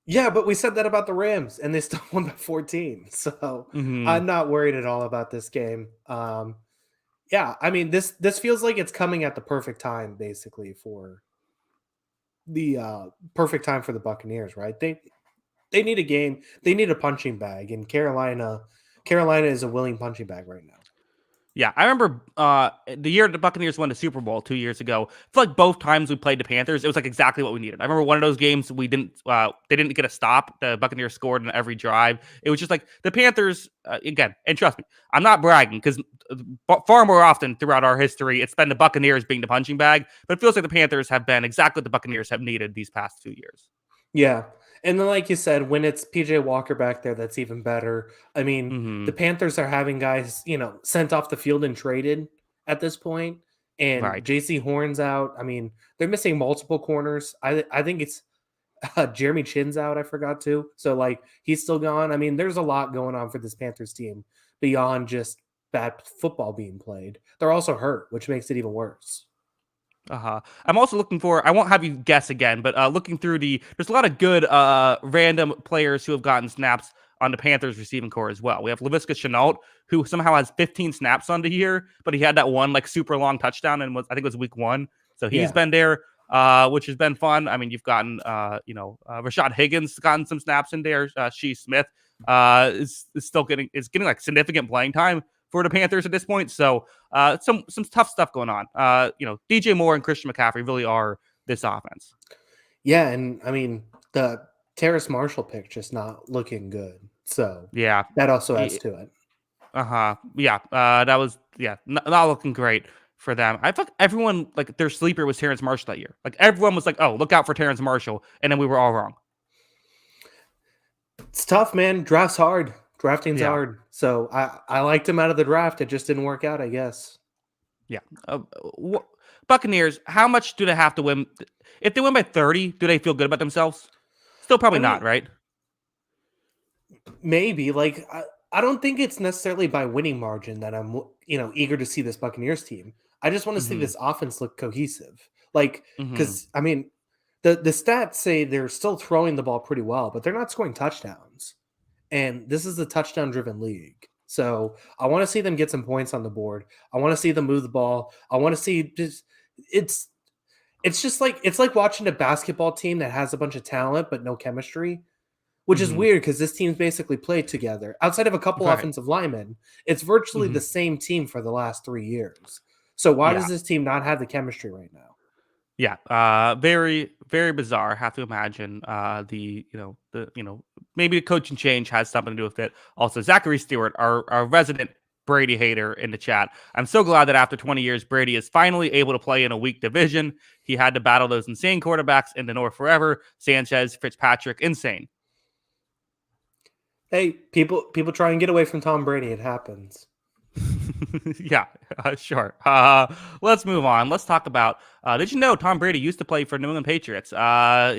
Yeah, but we said that about the Rams, and they still won by 14. So I'm not worried at all about this game. Yeah, I mean, this feels like it's coming at the perfect time, basically, for the perfect time for the Buccaneers, right? They need a game. They need a punching bag, and Carolina is a willing punching bag right now. Yeah, I remember the year the Buccaneers won the Super Bowl 2 years ago. I feel like both times we played the Panthers, it was like exactly what we needed. I remember one of those games we didn't they didn't get a stop. The Buccaneers scored in every drive. It was just like the Panthers again. And trust me, I'm not bragging because far more often throughout our history, it's been the Buccaneers being the punching bag. But it feels like the Panthers have been exactly what the Buccaneers have needed these past 2 years. Yeah. And then, like you said, when it's PJ Walker back there, that's even better. I mean, the Hmm. Panthers are having guys, sent off the field and traded at this point, and Right. JC Horn's out. I mean, they're missing multiple corners. I think it's Jeremy Chin's out. I forgot to. So like he's still gone. I mean, there's a lot going on for this Panthers team beyond just bad football being played. They're also hurt, which makes it even worse. I'm also looking for. I won't have you guess again, but looking through there's a lot of good random players who have gotten snaps on the Panthers receiving core as well. We have Laviska Shenault, who somehow has 15 snaps on the year, but he had that one like super long touchdown and I think it was week 1. So he's Yeah. been there, which has been fun. I mean, you've gotten Rashad Higgins gotten some snaps in there. Shee Smith is still getting like significant playing time for the Panthers at this point. So some tough stuff going on. DJ Moore and Christian McCaffrey really are this offense. Yeah, and I mean the Terrace Marshall pick just not looking good. So Yeah. that also adds to it. Yeah. That was not looking great for them. I thought everyone like their sleeper was Terrence Marshall that year. Like everyone was like, "Oh, look out for Terrence Marshall," and then we were all wrong. It's tough, man. Draft's hard. Drafting's Yeah. hard. So I liked him out of the draft. It just didn't work out, I guess. Yeah. Buccaneers, how much do they have to win? If they win by 30, do they feel good about themselves? Still probably I not, mean, right? maybe like I don't think it's necessarily by winning margin that I'm eager to see this Buccaneers team. I just want to see Mhm. this offense look cohesive. Like Mhm. because I mean the stats say they're still throwing the ball pretty well, but they're not scoring touchdowns. And this is a touchdown driven league. So I want to see them get some points on the board. I want to see them move the ball. I want to see just it's it's like watching a basketball team that has a bunch of talent but no chemistry, which is Mhm. weird because this team's basically played together. Outside of a couple Right. offensive linemen, it's virtually the Mhm. same team for the last 3 years. So why Yeah. does this team not have the chemistry right now? Yeah, very, very bizarre. Have to imagine maybe the coaching change has something to do with it. Also, Zachary Stewart, our resident Brady hater in the chat. I'm so glad that after 20 years, Brady is finally able to play in a weak division. He had to battle those insane quarterbacks in the North forever. Sanchez, Fitzpatrick, insane. Hey, people try and get away from Tom Brady. It happens. Yeah, sure. Let's move on. Let's talk about. Did you know Tom Brady used to play for New England Patriots?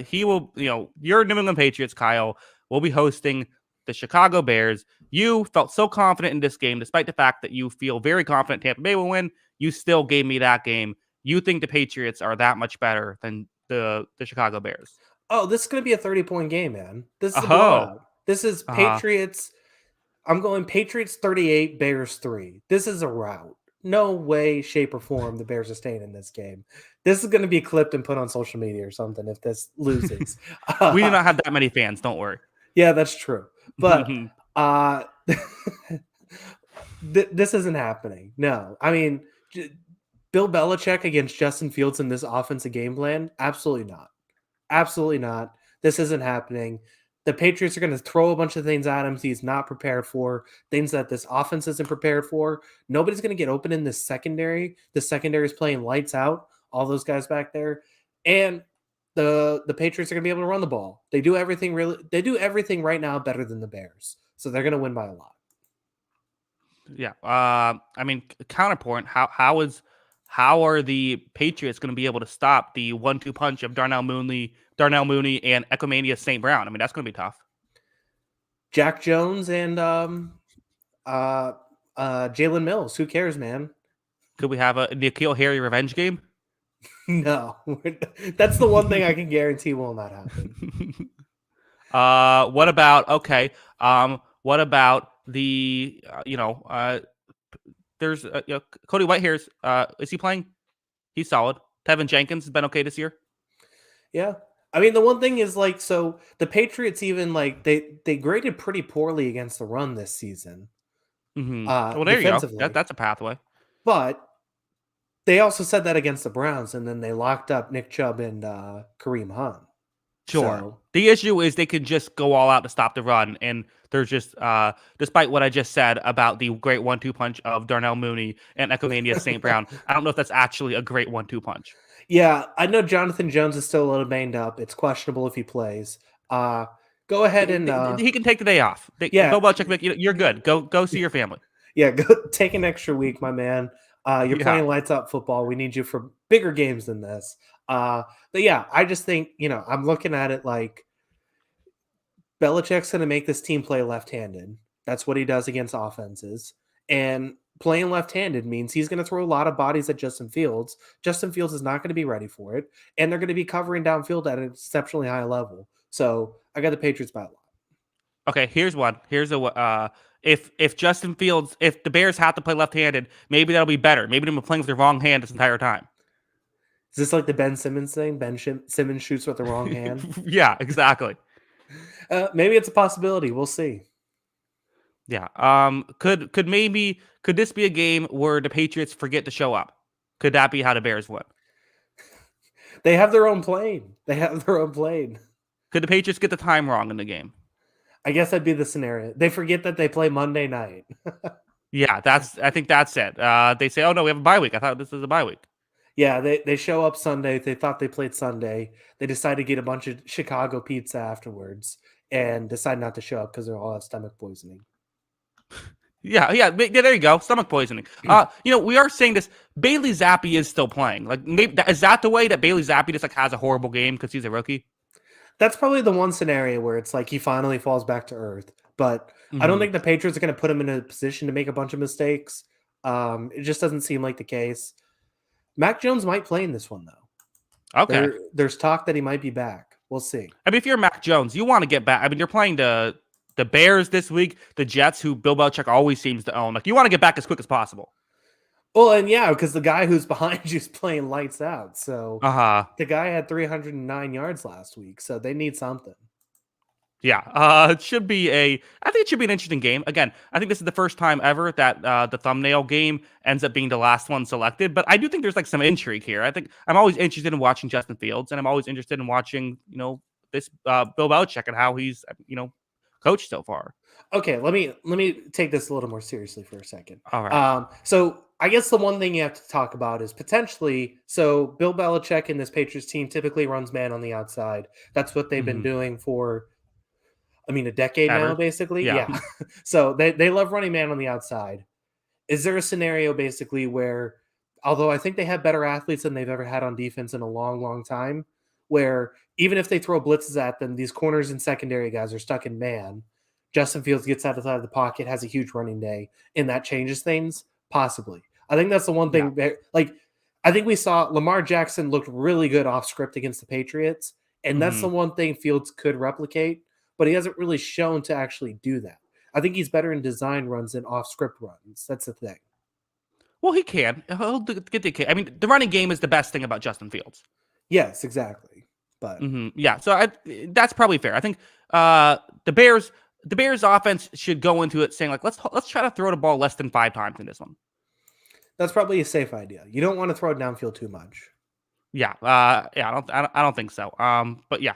He will. Your New England Patriots, Kyle, will be hosting the Chicago Bears. You felt so confident in this game, despite the fact that you feel very confident Tampa Bay will win. You still gave me that game. You think the Patriots are that much better than the Chicago Bears? Oh, this is going to be a 30-point game, man. This is a Oh, blowout. This is uh Patriots. I'm going Patriots 38, Bears 3. This is a rout. No way, shape, or form the Bears are staying in this game. This is going to be clipped and put on social media or something if this loses. we do Uh, not have that many fans. Don't worry. yeah, that's true. But uh, this isn't happening. No. I mean, Bill Belichick against Justin Fields in this offensive game plan? Absolutely not. Absolutely not. This isn't happening. The Patriots are going to throw a bunch of things at him he's not prepared for, things that this offense isn't prepared for. Nobody's going to get open in this secondary. The secondary is playing lights out, all those guys back there. And the Patriots are going to be able to run the ball. They do everything right now better than the Bears. So they're going to win by a lot. Yeah. I mean, counterpoint. How are the Patriots going to be able to stop the 1-2 punch of Darnell Mooney, and Ecomania St. Brown? I mean, that's going to be tough. Jack Jones and Jalen Mills. Who cares, man? Could we have a N'Keal Harry revenge game? No, that's the one thing I can guarantee will not happen. What about okay? What about there's Cody Whitehair's. Is he playing? He's solid. Tevin Jenkins has been okay this year. Yeah. I mean, the one thing is like, so the Patriots even like they graded pretty poorly against the run this season. Well, there you go. defensively. That's a pathway. But they also said that against the Browns, and then they locked up Nick Chubb and Kareem Hunt. Sure. So The issue is they could just go all out to stop the run, and there's just, despite what I just said about the great 1-2 punch of Darnell Mooney and Ecomania St. Brown, I don't know if that's actually a great 1-2 punch. yeah, I know Jonathan Jones is still a little banged up. It's questionable if he plays. Go ahead and He can take the day off. yeah, Bill Belichick, you're good. Go see your family. yeah, go take an extra week, my man. You're Yeah. playing lights out football. We need you for bigger games than this. But yeah, I just think, I'm looking at it like Belichick's going to make this team play left-handed. That's what he does against offenses. And playing left-handed means he's going to throw a lot of bodies at Justin Fields. Justin Fields is not going to be ready for it, and they're going to be covering downfield at an exceptionally high level. So I got the Patriots by a lot. Okay, here's one. If Justin Fields, if the Bears have to play left-handed, maybe that'll be better. Maybe they've been playing with the wrong hand this entire time. Is this like the Ben Simmons thing? Simmons shoots with the wrong hand. Yeah, exactly. Maybe it's a possibility. We'll see. Yeah. Could this be a game where the Patriots forget to show up? Could that be how the Bears win? They have their own plane. Could the Patriots get the time wrong in the game? I guess that'd be the scenario. They forget that they play Monday night. Yeah, I think that's it. They say, "Oh no, we have a bye week. I thought this was a bye week." Yeah, they show up Sunday. They thought they played Sunday. They decide to get a bunch of Chicago pizza afterwards and decide not to show up because they all have stomach poisoning. Yeah. There you go. Stomach poisoning. We are saying this. Bailey Zappi is still playing. Like, maybe, is that the way that Bailey Zappi just like has a horrible game because he's a rookie? That's probably the one scenario where it's like he finally falls back to earth. But I don't think the Patriots are going to put him in a position to make a bunch of mistakes. It just doesn't seem like the case. Mac Jones might play in this one, though. Okay. There's talk that he might be back. We'll see. I mean, if you're Mac Jones, you want to get back. I mean, you're playing the Bears this week, the Jets, who Bill Belichick always seems to own. Like, you want to get back as quick as possible. Well, and yeah, because the guy who's behind you is playing lights out. So the guy had 309 yards last week, so they need something. Yeah, it should be I think it should be an interesting game. Again, I think this is the first time ever that the thumbnail game ends up being the last one selected. But I do think there's like some intrigue here. I think I'm always interested in watching Justin Fields, and I'm always interested in watching, this Bill Belichick and how he's, coached so far. Okay, let me take this a little more seriously for a second. All right. So I guess the one thing you have to talk about is potentially. So Bill Belichick and this Patriots team typically runs man on the outside. That's what they've been doing for, a decade now, basically. Yeah. So they love running man on the outside. Is there a scenario basically where, although I think they have better athletes than they've ever had on defense in a long, long time, where even if they throw blitzes at them, these corners and secondary guys are stuck in man. Justin Fields gets outside of the pocket, has a huge running day, and that changes things? Possibly. I think that's the one thing. Yeah. Like, I think we saw Lamar Jackson looked really good off script against the Patriots, and that's the one thing Fields could replicate, but he hasn't really shown to actually do that. I think he's better in design runs than off script runs. That's the thing. Well, he can. He'll get the. I mean, the running game is the best thing about Justin Fields. Yes, exactly. But yeah, so that's probably fair. I think the Bears offense should go into it saying like, let's try to throw the ball less than 5 times in this one. That's probably a safe idea. You don't want to throw it downfield too much. Yeah, I don't think so. But yeah,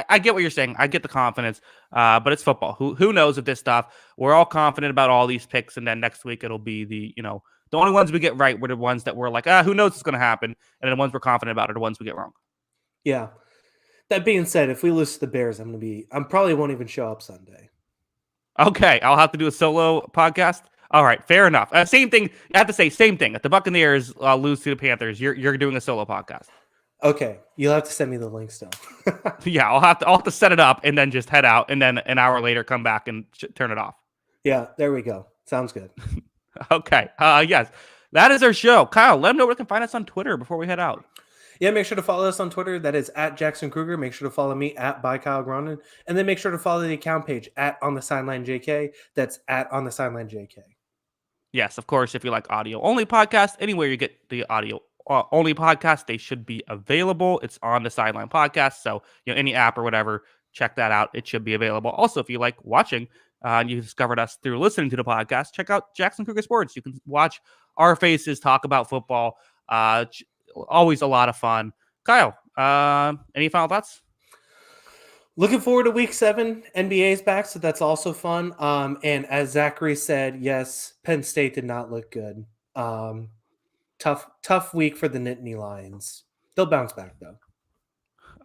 I get what you're saying. I get the confidence. But it's football. Who knows with this stuff? We're all confident about all these picks, and then next week it'll be the only ones we get right were the ones that we're like, who knows what's going to happen, and the ones we're confident about are the ones we get wrong. Yeah. That being said, if we lose to the Bears, I'm probably won't even show up Sunday. Okay, I'll have to do a solo podcast. All right, fair enough. Same thing. I have to say, same thing. If the Buccaneers lose to the Panthers, you're doing a solo podcast. Okay, you'll have to send me the link still. Yeah, I'll have to set it up and then just head out, and then an hour later come back and turn it off. Yeah, there we go. Sounds good. Okay. Yes, that is our show. Kyle, let them know where they can find us on Twitter before we head out. Yeah, make sure to follow us on Twitter. That is at Jackson Kruger. Make sure to follow me at by Kyle Gronin. And then make sure to follow the account page at On the Sideline JK. That's at On the Sideline JK. Yes, of course, if you like audio only podcast, anywhere you get the audio only podcast, they should be available. It's On the Sideline podcast. So, any app or whatever, check that out. It should be available. Also, if you like watching, and you discovered us through listening to the podcast, check out Jackson Cougar Sports. You can watch our faces talk about football. Always a lot of fun. Kyle, any final thoughts? Looking forward to week 7. NBA's back, so that's also fun. And as Zachary said, yes, Penn State did not look good. Tough week for the Nittany Lions. They'll bounce back though.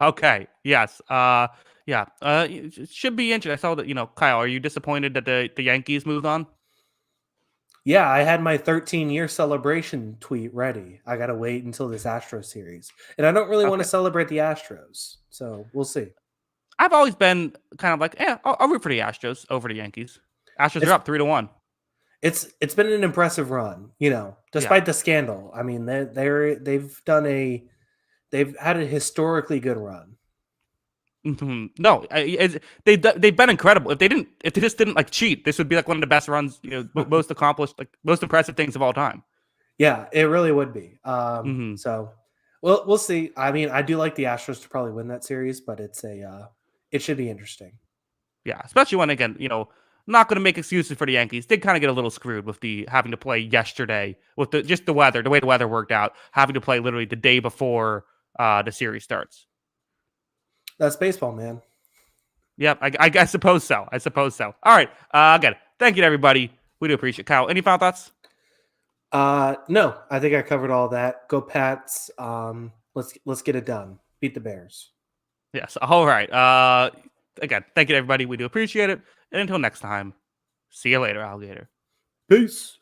Okay. Yes. Yeah. It should be interesting. I saw that. Kyle, are you disappointed that the Yankees moved on? Yeah, I had my 13-year celebration tweet ready. I gotta wait until this Astros series, and I don't really want to Okay. celebrate the Astros, so we'll see. I've always been kind of like, I'll root for the Astros over the Yankees. Astros It's are up 3-1. it's been an impressive run, Yeah. despite the scandal. I mean, they've had a historically good run. No, they've been incredible. If they just didn't like cheat, this would be like one of the best runs, most accomplished, like most impressive things of all time. Yeah, it really would be. hmm So we'll see. I mean, I do like the Astros to probably win that series, but it should be interesting. Yeah, especially when again, not going to make excuses for the Yankees. Did kind of get a little screwed with the having to play yesterday with the weather, the way the weather worked out, having to play literally the day before the series starts. That's baseball, man. Yep, I suppose so. I suppose so. All right. Again, thank you to everybody. We do appreciate it. Kyle, any final thoughts? No, I think I covered all that. Go Pats. Let's get it done. Beat the Bears. Yes. All right. Again, thank you to everybody. We do appreciate it. And until next time, see you later, alligator. Peace.